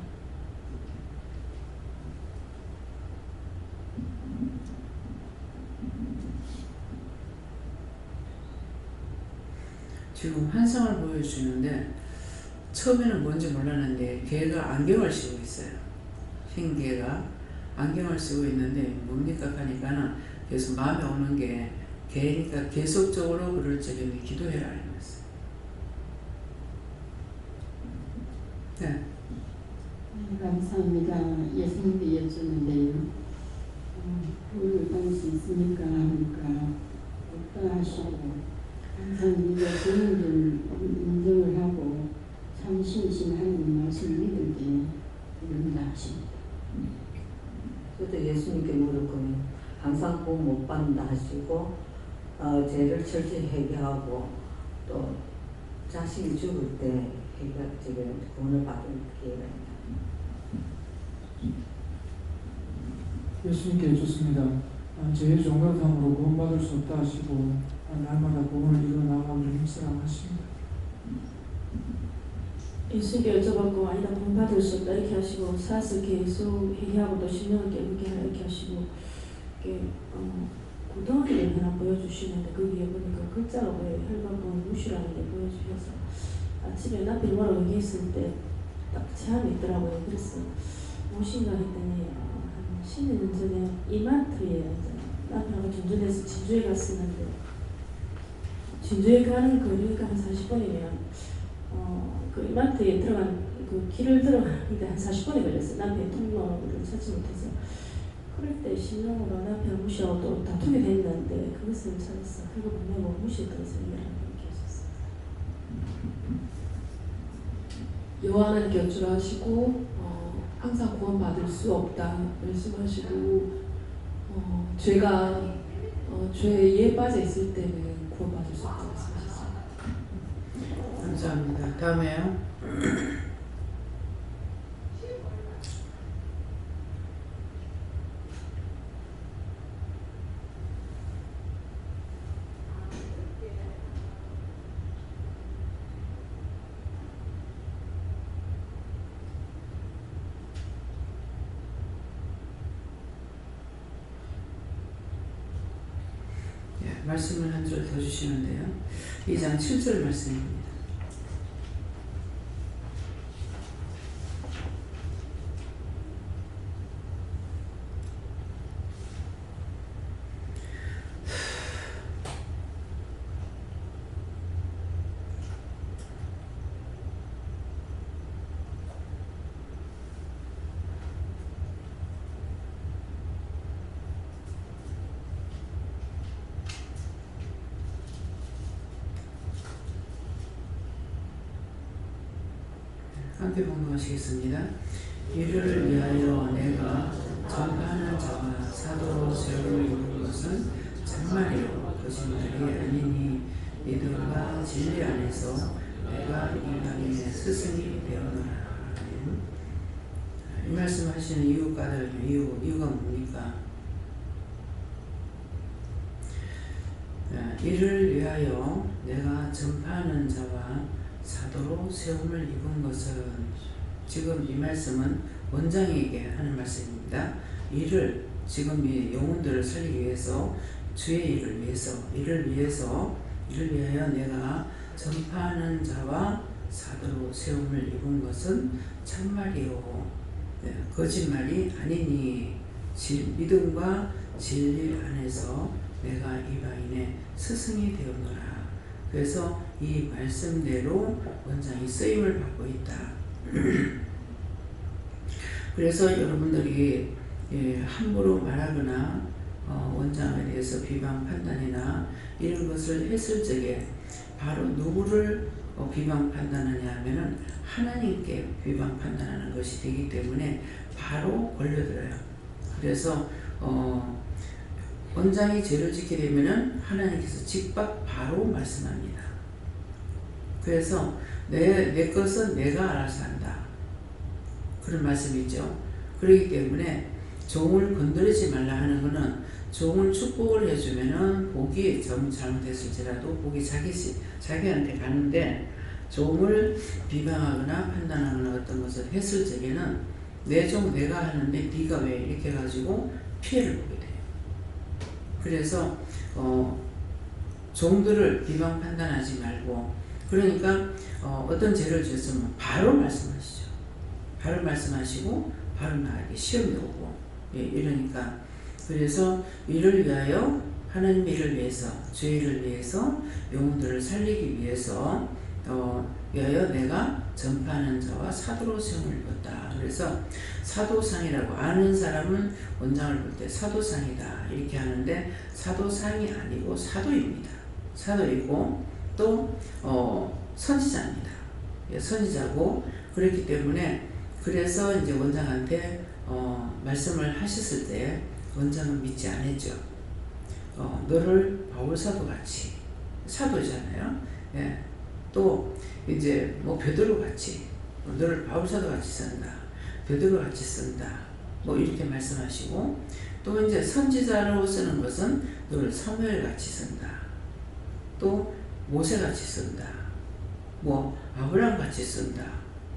Speaker 1: 지금 환상을 보여주는데 처음에는 뭔지 몰랐는데 개가 안경을 쓰고 있어요. 흰 개가 안경을 쓰고 있는데 뭡니까 하니까는 그래서 마음에 오는 게 개니까 계속적으로 그럴 적에 기도해라 이랬어요. 네.
Speaker 9: 감사합니다. 예수님께 여쭈는데요. 구원을 받을 수 있습니까? 하니까 없다 하시고 항상 네가 주님을 인정을 하고 참 신이신 하나님 말씀을 믿을 때 이룬다 하십니다.
Speaker 8: 그때 예수님께 물었거든요. 항상 구원 못 받는다 하시고 죄를 철저히 회개하고 또 자식이 죽을 때 지금 구원을 받을 기회가 있다.
Speaker 10: 예수님께 여쭙습니다. 죄의 종노릇함으로 구원받을 수 없다 하시고 날마다 구원을 이루어나가기를 힘쓰라 하십니다.
Speaker 4: 예수님께 여쭤봤고 아니다 구원받을 수 없다 이렇게 하시고 사슬 계속 회개하고 또 신령을 깨닫게 하라 이렇게 하시고 이렇게 구덩이를 하나 보여주시는데 그 위에 보니까 글자가 보여요. 혈관봉 무시라는 게 보여주셔서 아침에 남편이 뭐라고 얘기했을 때 딱 제안이 있더라고요. 그래서 무엇인가 했더니 한 10년 전에 이마트에 남편하고 전주에서 진주에 갔었는데 진주에 가는 거리가 한 40분이면 그 이마트에 들어간 그 길을 들어가는데 한 40분이 걸렸어요. 남편이 통로를 찾지 못해서. 그럴 때 신령으로 남편을 무시하고 또 다투게 됐는데 그것을 찾았어. 그리고 분명히 뭐 무시했다고 생각을 이렇게 하셨어요.
Speaker 11: 여호와는 곁줄하시고 항상 구원받을 수 없다 말씀하시고 죄에 빠져 있을 때는 구원받을 수 없다 말씀하셨습니다.
Speaker 1: 감사합니다. 다음에요. 말씀을 한 줄 더 주시는데요. 2장 7절 말씀입니다. 함께 봉독하시겠습니다. 이를 위하여 내가 전파하는 자와 사도로 세우고 있는 것은 참말이요 거짓말이 아니니 믿음과 진리 안에서 내가 이방인의 스승이 되었노라. 이 말씀 하시는 이유가 뭡니까? 이를 위하여 내가 전파하는 자와 사도로 세움을 입은 것은, 지금 이 말씀은 원장에게 하는 말씀입니다. 이를, 지금 이 영혼들을 살리기 위해서, 주의 일을 위하여 내가 전파하는 자와 사도로 세움을 입은 것은 참말이요 거짓말이 아니니 믿음과 진리 안에서 내가 이방인의 스승이 되었노라. 그래서 이 말씀대로 원장이 쓰임을 받고 있다. 그래서 여러분들이 함부로 말하거나 원장에 대해서 비방 판단이나 이런 것을 했을 적에 바로 누구를 비방 판단하냐 하면은 하나님께 비방 판단하는 것이 되기 때문에 바로 걸려들어요. 그래서 원장이 죄를 짓게 되면은 하나님께서 직박 바로 말씀합니다. 그래서 내 것은 내가 알아서 한다. 그런 말씀이죠. 그렇기 때문에 종을 건드리지 말라 하는 것은 종을 축복을 해주면은 복이 잘못했을지라도 복이 자기한테 가는데, 종을 비방하거나 판단하거나 어떤 것을 했을 적에는 내 종 내가 하는데 네가 왜 이렇게 해가지고 피해를 보게 돼요. 그래서 종들을 비방 판단하지 말고, 그러니까 어떤 죄를 지었으면 바로 말씀하시죠. 바로 말씀하시고 바로 나에게 시험이 오고 이러니까, 그래서 이를 위하여, 하나님의 일을 위해서, 주의 일을 위해서, 영혼들을 살리기 위해서 위하여 내가 전파하는 자와 사도로 세움을 입었다. 그래서 사도상이라고, 아는 사람은 원장을 볼 때 사도상이다 이렇게 하는데, 사도상이 아니고 사도입니다. 사도이고 또 선지자입니다. 선지자고, 그렇기 때문에 그래서 이제 원장한테 말씀을 하셨을 때 원장은 믿지 않았죠. 너를 바울사도 같이, 사도잖아요. 예. 또 이제 뭐 베드로 같이, 너를 바울사도 같이 쓴다, 베드로 같이 쓴다, 뭐 이렇게 말씀하시고, 또 이제 선지자로 쓰는 것은 너를 사무엘 같이 쓴다, 또 모세 같이 쓴다, 뭐 아브라함 같이 쓴다.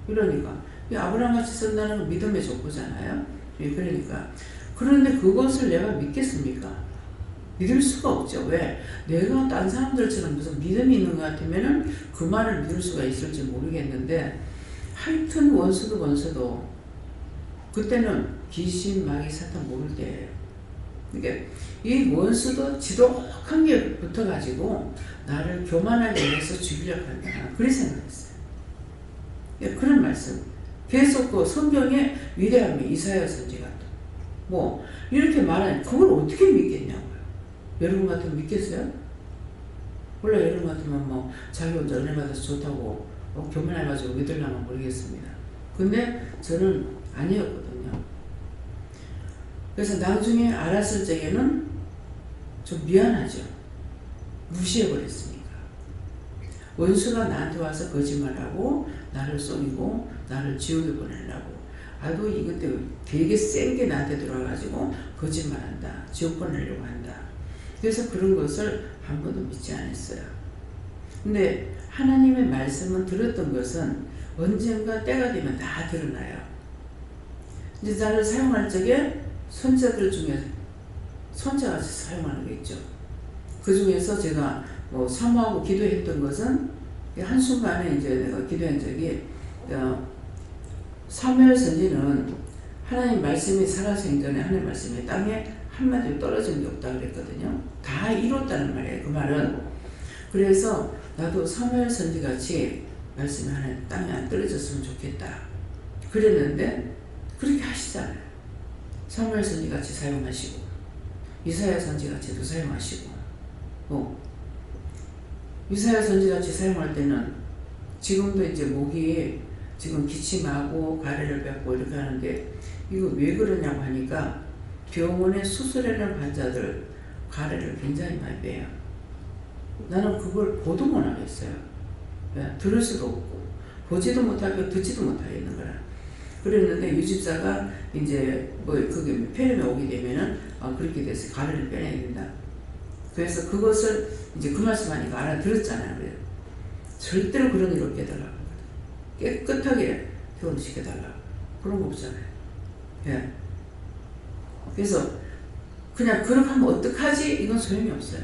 Speaker 1: 이러니까 이 아브라함 같이 쓴다는 건 믿음의 족보잖아요. 그러니까 그런데 그것을 내가 믿겠습니까? 믿을 수가 없죠. 왜? 내가 딴 사람들처럼 무슨 믿음이 있는 것 같으면은 그 말을 믿을 수가 있을지 모르겠는데, 하여튼 원수도 그때는 귀신, 마귀, 사탄 모를 때예요. 그러니까 이 원수도 지독한 게 붙어가지고 나를 교만하게 해서 죽이려고 한다. 그렇게 생각했어요. 그런 말씀. 계속 그 성경의 위대함이 이사야 선지가 뭐 이렇게 말하니 그걸 어떻게 믿겠냐고요. 여러분 같으면 믿겠어요? 몰라. 여러분 같으면 뭐 자기 혼자 은혜 받아서 좋다고 교만해가지고 믿으려면 모르겠습니다. 근데 저는 아니었거든요. 그래서 나중에 알았을 적에는 좀 미안하죠. 무시해버렸으니까. 원수가 나한테 와서 거짓말하고 나를 속이고 나를 지옥에 보내려고, 아도 이것 때문에 되게 센 게 나한테 들어와가지고 거짓말한다, 지옥 보내려고 한다. 그래서 그런 것을 한 번도 믿지 않았어요. 근데 하나님의 말씀은 들었던 것은 언젠가 때가 되면 다 드러나요. 이제 나를 사용할 적에 선자들 중에 선자같이 사용하는 게 있죠. 그 중에서 제가 뭐 사모하고 기도했던 것은 한순간에 이제 내가 기도한 적이, 사무엘 선지는 하나님 말씀이 살아생전에 하나님 말씀이 땅에 한마디도 떨어진 게 없다 그랬거든요. 다 이뤘다는 말이에요. 그 말은. 그래서 나도 사무엘 선지같이 말씀이 하나님 땅에 안 떨어졌으면 좋겠다 그랬는데, 그렇게 하시잖아요. 사무엘 선지같이 사용하시고 이사야 선지같이도 사용하시고, 이사야 선지같이 사용할 때는 지금도 이제 목이 지금 기침하고 가래를 뱉고 이렇게 하는데, 이거 왜 그러냐고 하니까 병원에 수술하는 환자들 가래를 굉장히 많이 빼요. 나는 그걸 보도 못 하겠어요. 들을 수도 없고 보지도 못하고 듣지도 못하겠는 거라. 그랬는데 유집사가 이제 뭐 그게 폐렴에 오게 되면은 그렇게 돼서 가래를 빼내야 된다. 그래서 그것을 이제 그 말씀하니까 알아들었잖아요. 그래요. 절대로 그런 일 없게 해달라고. 깨끗하게 퇴원시켜달라고. 그런 거 없잖아요. 예. 그래서 그냥 그렇게 하면 어떡하지? 이건 소용이 없어요.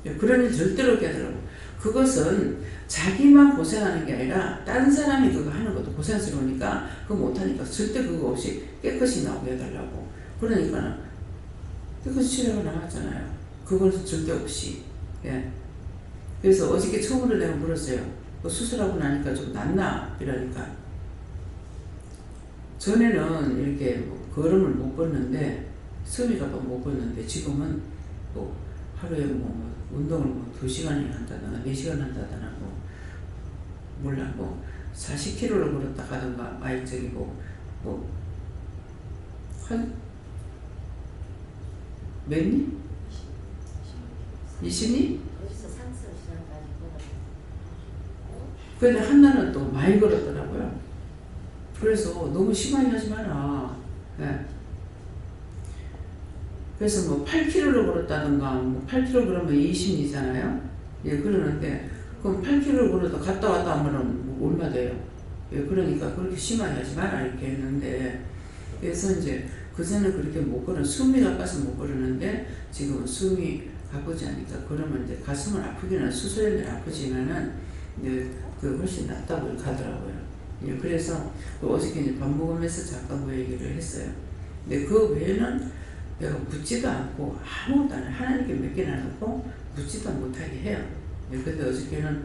Speaker 1: 예. 그런 일 절대로 없게 해달라고. 그것은 자기만 고생하는 게 아니라 다른 사람이 그거 하는 것도 고생스러우니까 그거 못하니까 절대 그거 없이 깨끗이 나오게 해달라고. 그러니까 깨끗이 치료가 나왔잖아요. 그걸 절대 없이. 예. 그래서 어저께 처음으로 내가 물었어요. 수술하고 나니까 좀 낫나? 이러니까. 전에는 이렇게 뭐 걸음을 못 걷는데, 숨이가 못 걷는데, 지금은 뭐 하루에 뭐 운동을 뭐 2시간이나 한다거나 4시간 한다거나 뭐 몰라 뭐 40km를 걸었다 가던가 저기 뭐 한 몇 리? 20리? 근데 한나는 또 많이 걸었더라고요. 그래서 너무 심하게 하지 마라. 예. 그래서 뭐 8km를 걸었다든가, 뭐 8km 그러면 20리잖아요. 예, 그러는데, 그럼 8km를 걸어도 갔다 왔다 하면은 뭐 얼마 돼요? 예, 그러니까 그렇게 심하게 하지 마라, 이렇게 했는데, 그래서 이제, 그전에 그렇게 못 걸어, 숨이 가빠서 못 걸었는데, 지금은 숨이 가쁘지 않으니까, 그러면 이제 가슴은 아프기는, 수술에는 아프지만은, 이제 그 훨씬 낫다고 가더라고요. 예, 그래서 어저께 이제 밥 먹으면서 잠깐 그 얘기를 했어요. 근데 그 외에는 내가 묻지도 않고 아무것도 안 해. 하나님께 몇 개나 놓고 묻지도 못하게 해요. 예, 근데 어저께는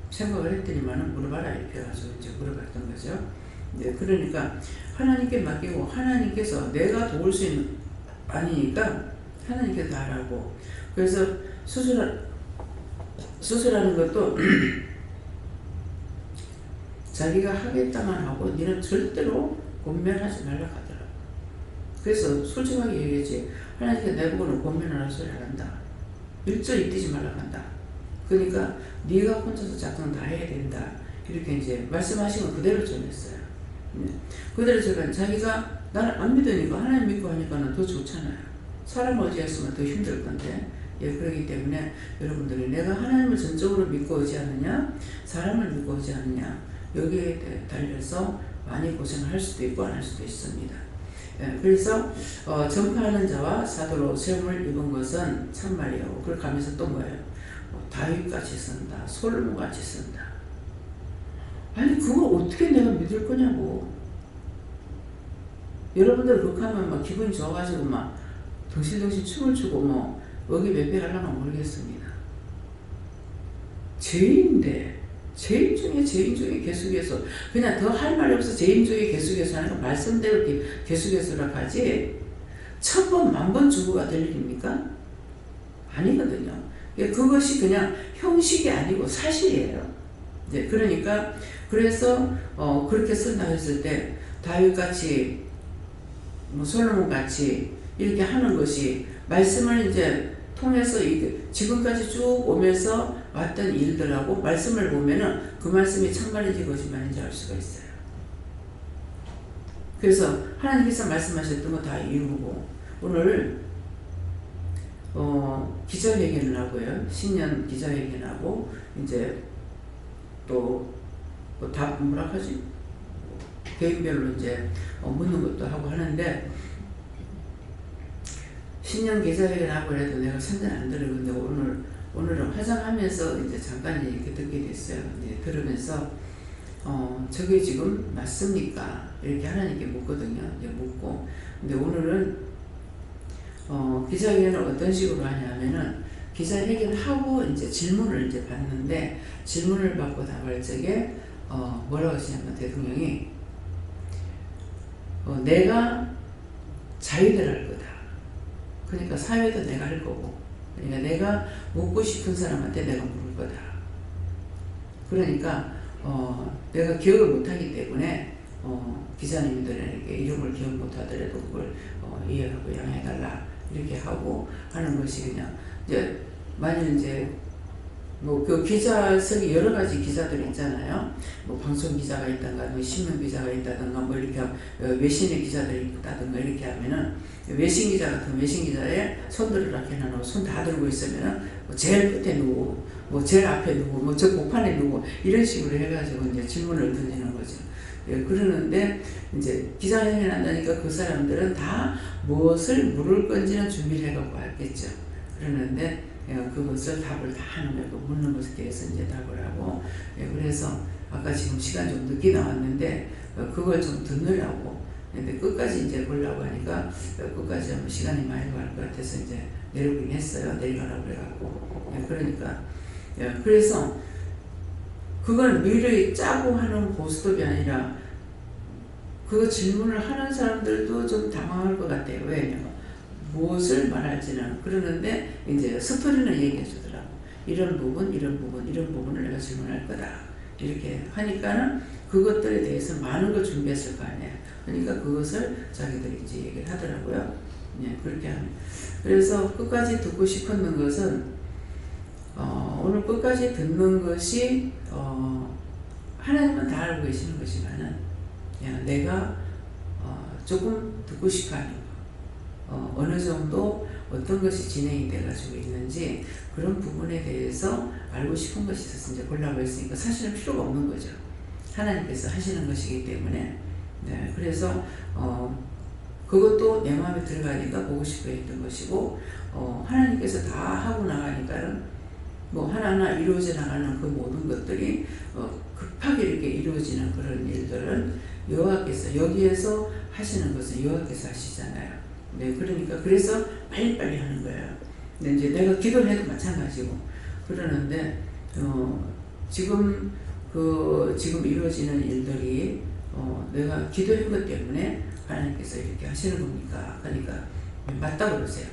Speaker 1: 생각을 했더니만은 물어봐라 이렇게 해가지고 이제 물어봤던 거죠. 예, 그러니까 하나님께 맡기고 하나님께서 내가 도울 수 있는 아니니까 하나님께 다 하라고. 그래서 수술하는 것도 자기가 하겠다만 하고 너는 절대로 권면하지 말라 하더라고. 그래서 솔직하게 얘기했지. 하나님께 내보고는 권면하라 소리 안 한다. 일절이 뛰지 말라 한다. 그러니까 네가 혼자서 작동 다 해야 된다. 이렇게 이제 말씀하신 거 그대로 전했어요. 그대로 제가 자기가 나를 안 믿으니까 하나님 믿고 하니까는 더 좋잖아요. 사람 의지했으면 더 힘들 건데. 예, 그렇기 때문에 여러분들이 내가 하나님을 전적으로 믿고 오지 않느냐, 사람을 믿고 오지 않느냐, 여기에 달려서 많이 고생을 할 수도 있고 안 할 수도 있습니다. 예, 그래서 전파하는 자와 사도로 세움을 입은 것은 참말이요. 그걸 가면서 또 뭐예요? 다윗같이 쓴다, 솔로몬같이 쓴다. 아니 그걸 어떻게 내가 믿을 거냐고. 여러분들 그렇게 하면 막 기분이 좋아가지고 막 덩실덩실 춤을 추고 뭐 어기 몇 배 하려면 모르겠습니다. 죄인인데 죄인 중에 계속해서 그냥 더 할 말이 없어 죄인 중에 계속해서 하는 거 말씀대로 계속해서라 하지 1000번 10,000번 주고가 될 일입니까? 아니거든요. 그것이 그냥 형식이 아니고 사실이에요. 이제 그러니까 그래서 그렇게 쓴다 했을 때 다윗같이 뭐 솔로몬같이 이렇게 하는 것이 말씀을 이제 통해서 지금까지 쭉 오면서 왔던 일들하고 말씀을 보면은 그 말씀이 참말인지 거짓말인지 알 수가 있어요. 그래서 하나님께서 말씀하셨던 거 다 이루고 오늘 기자회견을 하고요. 신년 기자회견하고 이제 또 답 뭐라 하지? 개인별로 이제 묻는 것도 하고 하는데 신년 기자회견하고 그래도 내가 선전 안 들었는데 오늘은 화장하면서 이제 잠깐 이렇게 듣게 됐어요. 이제 들으면서 저게 지금 맞습니까? 이렇게 하나님께 묻거든요. 이제 묻고 근데 오늘은 기자회견을 어떤 식으로 하냐면은 기자회견 하고 이제 질문을 이제 받는데 질문을 받고 답할 적에 뭐라고 하시냐면 대통령이 내가 자위대를 할 거다. 그러니까 사회도 내가 할 거고 그러니까 내가 묻고 싶은 사람한테 내가 물을 거다. 그러니까 내가 기억을 못하기 때문에 기자님들에게 이름을 기억 못하더라도 그걸 이해하고 양해해달라 이렇게 하고 하는 것이 그냥 이제 만일 이제 뭐 그 기자석이 여러 가지 기자들이 있잖아요. 뭐 방송 기자가 있다든가, 뭐 신문 기자가 있다든가, 뭐 이렇게 외신의 기자들이 있다든가 이렇게 하면은 외신 기자 같은 외신 기자에 손들을 이렇게 해놓고 손 다 들고 있으면은 뭐 제일 끝에 누구, 뭐 제일 앞에 누구, 뭐 저 복판에 누구 이런 식으로 해가지고 이제 질문을 던지는 거죠. 예, 그러는데 이제 기자회견을 한다니까 그 사람들은 다 무엇을 물을 건지는 준비를 해갖고 왔겠죠. 그러는데 그것을 답을 다 하는 거예요. 묻는 것에 대해서 이제 답을 하고 그래서 아까 지금 시간 좀 늦게 나왔는데 그걸 좀 듣느라고 근데 끝까지 이제 보려고 하니까 끝까지 하면 시간이 많이 갈 것 같아서 이제 내려오긴 했어요. 내려가라고 그래갖고 그러니까 그래서 그걸 미리 짜고 하는 고스톱이 아니라 그 질문을 하는 사람들도 좀 당황할 것 같아요. 왜냐면 무엇을 말할지는 그러는데 이제 스토리는 얘기해 주더라고. 이런 부분을 내가 질문할 거다. 이렇게 하니까는 그것들에 대해서 많은 걸 준비했을 거 아니에요. 그러니까 그것을 자기들이 이제 얘기를 하더라고요. 그렇게 하면. 그래서 끝까지 듣고 싶었는 것은 오늘 끝까지 듣는 것이 하나님은 다 알고 계시는 것이지만은 내가 조금 듣고 싶어하는 거. 어느 정도 어떤 것이 진행이 돼가지고 있는지 그런 부분에 대해서 알고 싶은 것이 있어서 이제 보려고 했으니까 사실은 필요가 없는 거죠. 하나님께서 하시는 것이기 때문에 그래서 그것도 내 마음에 들어가니까 보고 싶어 했던 것이고 하나님께서 다 하고 나가니까는 뭐 하나하나 이루어져 나가는 그 모든 것들이 급하게 이렇게 이루어지는 그런 일들은 여호와께서 여기에서 하시는 것은 여호와께서 하시잖아요. 그러니까 그래서 빨리빨리 하는 거예요. 근데 이제 내가 기도를 해도 마찬가지고 그러는데 지금 이루어지는 일들이 내가 기도한 것 때문에 하나님께서 이렇게 하시는 겁니까? 그러니까 맞다고 그러세요.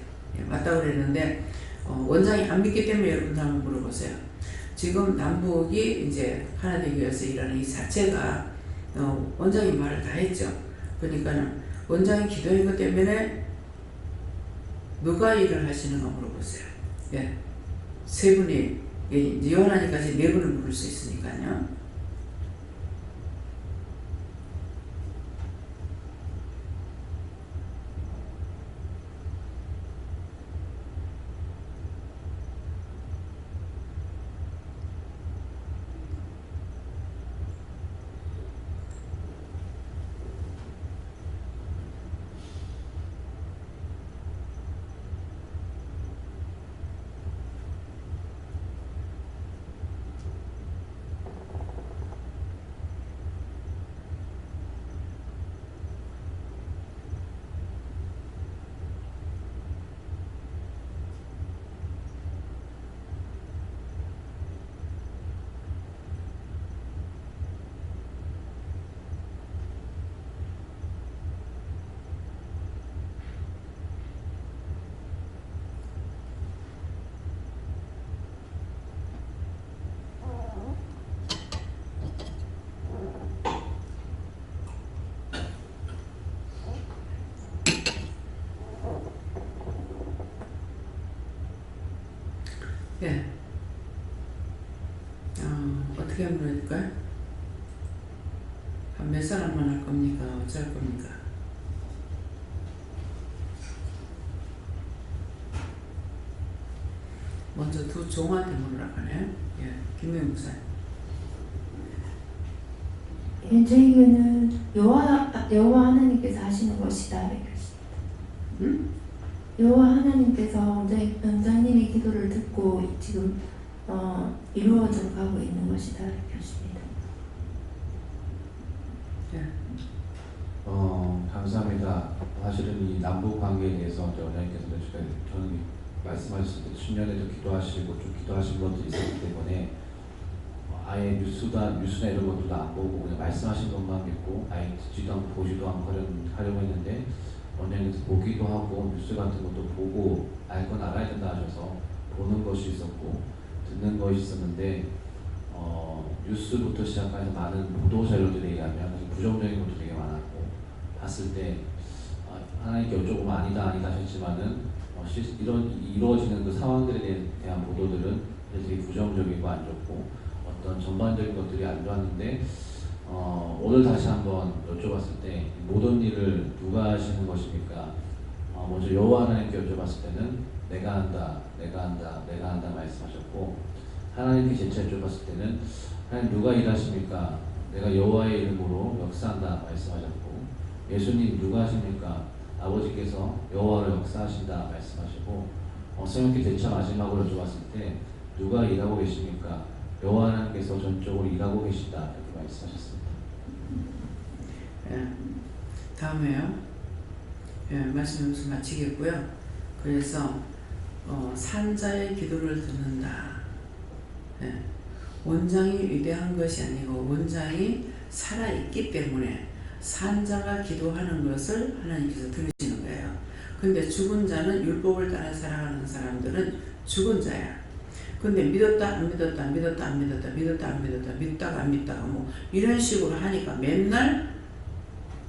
Speaker 1: 맞다고 그랬는데 원장이 안 믿기 때문에 여러분들 한번 물어보세요. 지금 남북이 이제 하나 되기 위해서 일하는 이 자체가 원장이 말을 다 했죠. 그러니까는 원장이 기도한 것 때문에 누가 일을 하시는가 물어보세요. 예. 세 분이, 요한하니까지 네 분을 부를 수 있으니까요. 예. 어떻게 하면 될까요? 한 몇 사람만 할 겁니까? 어쩔 겁니까? 먼저 두 종한테 물으라 하네요. 예, 김명 목사님.
Speaker 2: 저에게는 여호와 하나님께서 하시는 것이다 이렇게 했습니다.
Speaker 1: 응?
Speaker 2: 여호와 하나님께서 원장님의 기도를 듣고 지금 이루어져 가고 있는 것이다 이렇게 했습니다.
Speaker 1: 예.
Speaker 6: 감사합니다. 사실은 이 남북 관계에 대해서 원장님께서 저는 말씀하셨을 때 신년에도 기도하시고 좀 기도하신 것도 있었기 때문에 아예 뉴스나 이런 것도 안 보고 그냥 말씀하신 것만 믿고 아예 듣지도 않고 보지도 않고 하려고 했는데 원장님께서 보기도 하고 뉴스 같은 것도 보고 알 건 알아야 된다 하셔서 보는 것이 있었고 듣는 것이 있었는데 뉴스부터 시작해서 많은 보도 자료들에 의하면 부정적인 것도 되게 많았고 봤을 때 하나님께 여쭤보면 아니다 하셨지만은 이루어지는 그 상황들에 대한 보도들은 되게 부정적이고 안 좋고 어떤 전반적인 것들이 안 좋았는데 오늘 다시 한번 여쭤봤을 때 모든 일을 누가 하시는 것입니까? 먼저 여호와 하나님께 여쭤봤을 때는 내가 한다 말씀하셨고 하나님께 재차 여쭤봤을 때는 하나님 누가 일하십니까? 내가 여호와의 이름으로 역사한다 말씀하셨고 예수님 누가 하십니까? 아버지께서 여호와로 역사하신다 말씀하시고 성령께 대차 마지막으로 여쭤봤을 때 누가 일하고 계십니까? 여호와 하나님께서 전적으로 일하고 계시다 이렇게 말씀하셨습니다.
Speaker 1: 예. 다음에요. 예, 말씀 여기서 마치겠고요. 그래서 산자의 기도를 듣는다. 예. 원장이 위대한 것이 아니고 원장이 살아있기 때문에 산자가 기도하는 것을 하나님께서 들으시는 거예요. 근데 죽은 자는 율법을 따라 살아가는 사람들은 죽은 자야. 근데 믿었다 안 믿었다 믿었다 안 믿었다 믿었다 안 믿었다 믿다가 안 믿다가 뭐 이런 식으로 하니까 맨날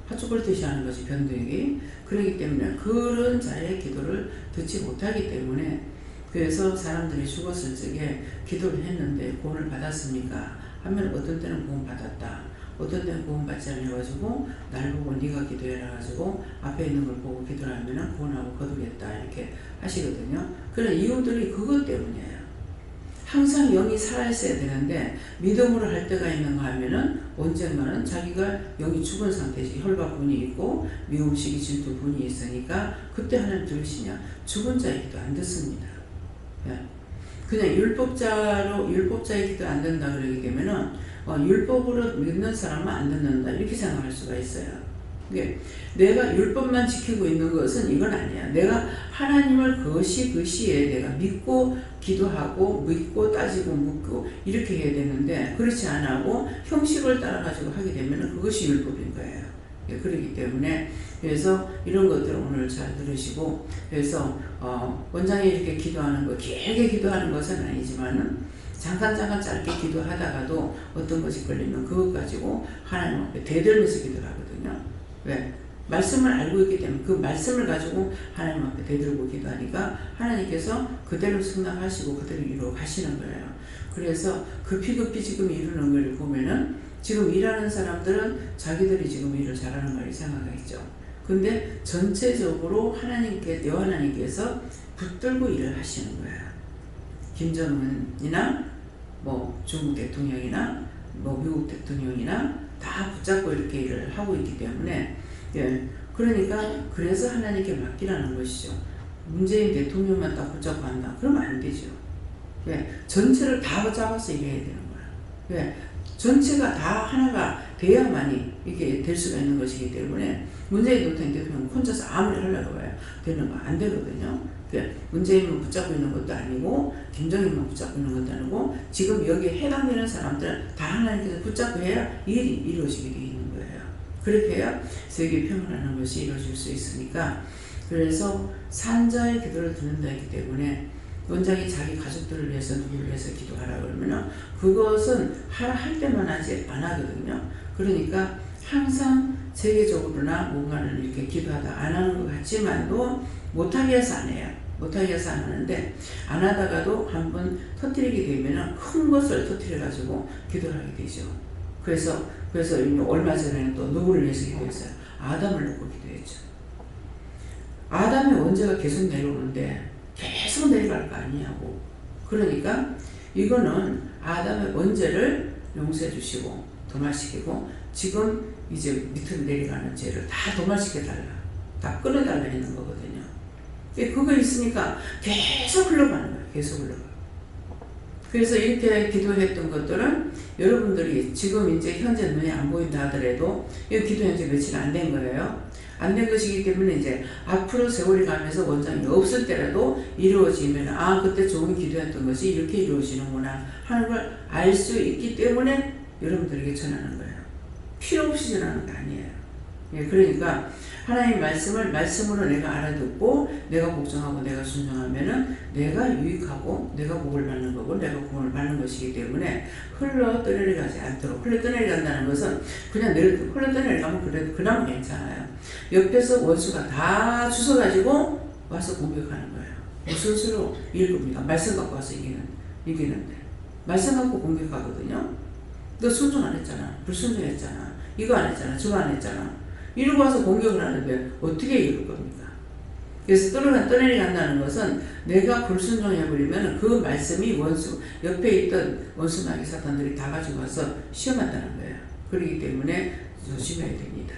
Speaker 1: 팥죽을 하는 것이 변덕이. 그렇기 때문에 그런 자의 기도를 듣지 못하기 때문에 그래서 사람들이 죽었을 적에 기도를 했는데 구원을 받았습니까? 하면 어떤 때는 구원 받았다. 어떤 때는 구원 받지 않아가지고 날 보고 네가 기도해라 가지고 앞에 있는 걸 보고 기도를 하면 구원하고 거두겠다 이렇게 하시거든요. 그런 이유들이 그것 때문이에요. 항상 영이 살아있어야 되는데 믿음으로 할 때가 있는가 하면은 언젠가는 자기가 영이 죽은 상태지 혈과분이 있고 미움시기 질투분이 있으니까 그때 하나님 들으시냐? 죽은 자의 기도 안 듣습니다. 예. 그냥 율법자의 기도 안 된다 그러기 때문에는 율법으로 믿는 사람은 안 듣는다 이렇게 생각할 수가 있어요. 내가 율법만 지키고 있는 것은 이건 아니야. 내가 하나님을 그 시에 내가 믿고 기도하고 믿고 따지고 묻고 이렇게 해야 되는데 그렇지 않고 형식을 따라 가지고 하게 되면 그것이 율법인 거예요. 그렇기 때문에 그래서 이런 것들을 오늘 잘 들으시고 그래서 원장이 이렇게 기도하는 거 길게 기도하는 것은 아니지만은 잠깐 짧게 기도하다가도 어떤 것이 걸리면 그것 가지고 하나님 앞에 대들면서 기도를 하거든요. 왜? 말씀을 알고 있기 때문에 그 말씀을 가지고 하나님 앞에 대들고 기도하니까 하나님께서 그대로 승낙하시고 그대로 이루어 가시는 거예요. 그래서 급히 지금 이루는 걸 보면은 지금 일하는 사람들은 자기들이 지금 일을 잘하는 걸 생각하겠죠. 근데 전체적으로 여 하나님께서 붙들고 일을 하시는 거예요. 김정은이나 뭐 중국 대통령이나 뭐 미국 대통령이나 다 붙잡고 이렇게 일을 하고 있기 때문에 그러니까 그래서 하나님께 맡기라는 것이죠. 문재인 대통령만 딱 붙잡고 한다. 그러면 안 되죠. 전체를 다 붙잡아서 일해야 되는 거야. 전체가 다 하나가 돼야만이 이게 될 수가 있는 것이기 때문에 문재인 대통령 혼자서 아무리 하려고 해요. 되는 거 안 되거든요. 문재인만 붙잡고 있는 것도 아니고 김정일만 붙잡고 있는 것도 아니고 지금 여기에 해당되는 사람들은 다 하나님께서 붙잡고 해야 일이 이루어지게 되어 있는 거예요. 그렇게 해야 세계 평화라는 것이 이루어질 수 있으니까 그래서 산자의 기도를 듣는다 했기 때문에 원장이 자기 가족들을 위해서 누구를 위해서 기도하라 그러면은 그것은 할 때만 하지 안 하거든요. 그러니까 항상 세계적으로나 뭔가를 이렇게 기도하다 안 하는 것 같지만도 못하게 해서 안 해요. 못하게 해서 안 하는데 안 하다가도 한번 터뜨리게 되면은 큰 것을 터뜨려 가지고 기도를 하게 되죠. 그래서 얼마 전에는 또 누구를 위해서 기도했어요? 아담을 놓고 기도했죠. 아담의 원죄가 계속 내려오는데 계속 내려갈 거 아니냐고. 그러니까 이거는 아담의 원죄를 용서해 주시고 도말시키고 지금 이제 밑으로 내려가는 죄를 다 도말시켜달라. 다 끊어달라 있는 거거든요. 그거 있으니까 계속 흘러가는 거예요. 계속 흘러가. 그래서 이렇게 기도했던 것들은 여러분들이 지금 이제 현재 눈에 안 보인다 하더라도 이 기도한 지 며칠 안 된 거예요. 안 된 것이기 때문에 이제 앞으로 세월이 가면서 원장이 없을 때라도 이루어지면 그때 좋은 기도했던 것이 이렇게 이루어지는구나 하는 걸 알 수 있기 때문에 여러분들에게 전하는 거예요. 필요 없이 전하는 게 아니에요. 그러니까 하나님 말씀을 말씀으로 내가 알아듣고 내가 복종하고 내가 순종하면은 내가 유익하고 내가 복을 받는 거고 내가 구원을 받는 것이기 때문에 흘러 떠내려가지 않도록. 흘러 떠내려간다는 것은 그냥 흘러 떠내려가면 그래도 그나마 괜찮아요. 옆에서 원수가 다 주워가지고 와서 공격하는 거예요. 무슨 수로 이길 겁니까? 말씀 갖고 와서 이기는데 말씀 갖고 공격하거든요. 너 순종 안 했잖아. 불순종했잖아. 이거 안 했잖아. 저거 안 했잖아. 이러고 와서 공격을 하는데 어떻게 이길 겁니까? 그래서 떠내려간다는 것은 내가 불순종해버리면 그 말씀이 옆에 있던 원수 마귀 사탄들이 다 가지고 와서 시험한다는 거예요. 그렇기 때문에 조심해야 됩니다.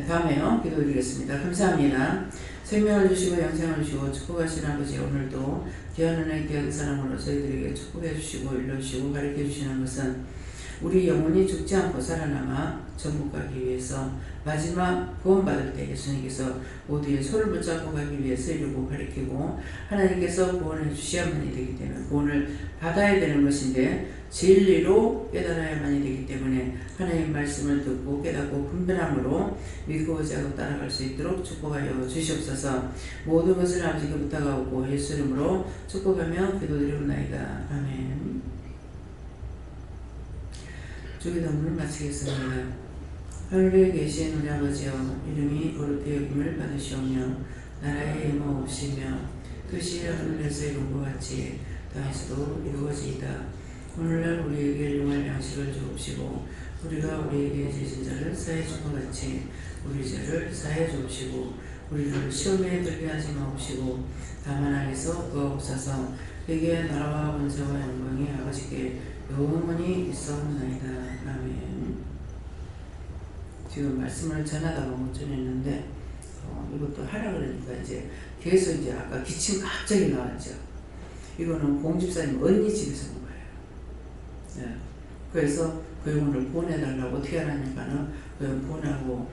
Speaker 1: 다음에요. 기도드리겠습니다. 감사합니다. 생명을 주시고 영생을 주시고 축복하신 아버지 오늘도 귀한 은혜 귀한 사랑으로 저희들에게 축복해 주시고 일러주시고 가르쳐 주시는 것은 우리 영혼이 죽지 않고 살아남아 천국 가기 위해서 마지막 구원받을 때 예수님께서 모두의 손을 붙잡고 가기 위해서 이루고 가르치고 하나님께서 구원해 주셔야만이 되기 때문에 구원을 받아야 되는 것인데 진리로 깨달아야만이 되기 때문에 하나님 말씀을 듣고 깨닫고 분별함으로 믿고 의지하고 따라갈 수 있도록 축복하여 주시옵소서. 모든 것을 아버지께 부탁하고 예수 이름으로 축복하며 기도드리옵나이다. 아멘. 주기도문을 마치겠습니다. 하늘에 계신 우리 아버지여 이름이 거룩히 여김을 받으시오며 나라의 임하옵시며 뜻이 하늘에서 이룬 것 같이 땅에서도 이루어지이다. 오늘날 우리에게 일용할 양식을 주옵시고 우리가 우리에게 지은 자를 사해 준 것 같이 우리 죄를 사해 주옵시고 우리를 시험에 들게 하지 마옵시고 다만 악에서 구하옵소서. 내게 나라와 권세와 영광이 아버지께 영원히 있사옵나이다. 아멘. 지금 말씀을 전하다가 못 전했는데 이것도 하라 그러니까 이제 계속 이제 아까 기침 갑자기 나왔죠. 이거는 공집사님 언니 집에서 온 거예요. 그래서 그 영혼을 구원해달라고 어떻게 하라니까는 그 영혼 구원하고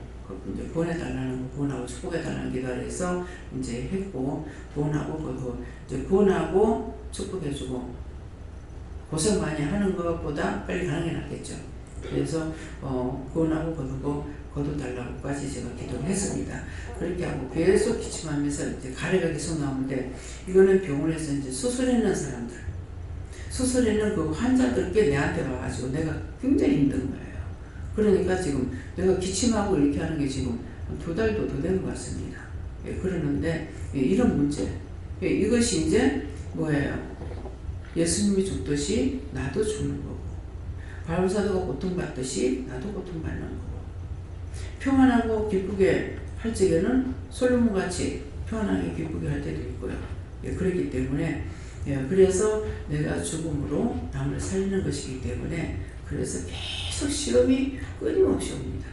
Speaker 1: 이제 구원해달라는 거 구원하고 축복해달라는 기도를 해서 이제 했고 구원하고 그거 이제 구원하고 축복해주고 고생 많이 하는 것보다 빨리 가는 게 낫겠죠. 그래서 구원하고 거둬달라고까지 제가 기도를 했습니다. 그렇게 하고 계속 기침하면서 이제 가래가 계속 나오는데 이거는 병원에서 이제 수술했는 사람들 수술에는 그 환자들께 내한테 와가지고 내가 굉장히 힘든 거예요. 그러니까 지금 내가 기침하고 이렇게 하는 게 지금 2달도 더 된 것 같습니다. 예, 그러는데 예, 이런 문제, 예, 이것이 이제 뭐예요? 예수님이 죽듯이 나도 죽는 거고, 바울사도가 고통받듯이 나도 고통받는 거고, 평안하고 기쁘게 할 적에는 솔로몬같이 평안하게 기쁘게 할 때도 있고요. 예, 그렇기 때문에 예, 그래서 내가 죽음으로 남을 살리는 것이기 때문에 그래서 계속 시험이 끊임없이 옵니다.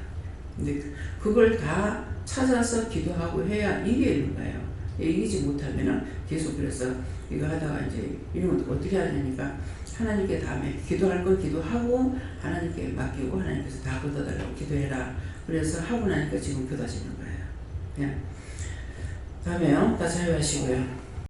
Speaker 1: 근데 그걸 다 찾아서 기도하고 해야 이기는 거예요. 예, 이기지 못하면은 계속 그래서 이거 하다가 이제 이런 것도 어떻게 하냐니까 하나님께 다음에 기도할 건 기도하고 하나님께 맡기고 하나님께서 다 걷어달라고 기도해라. 그래서 하고 나니까 지금 걷어지는 거예요. 그냥 다음에요. 다 자유하시고요.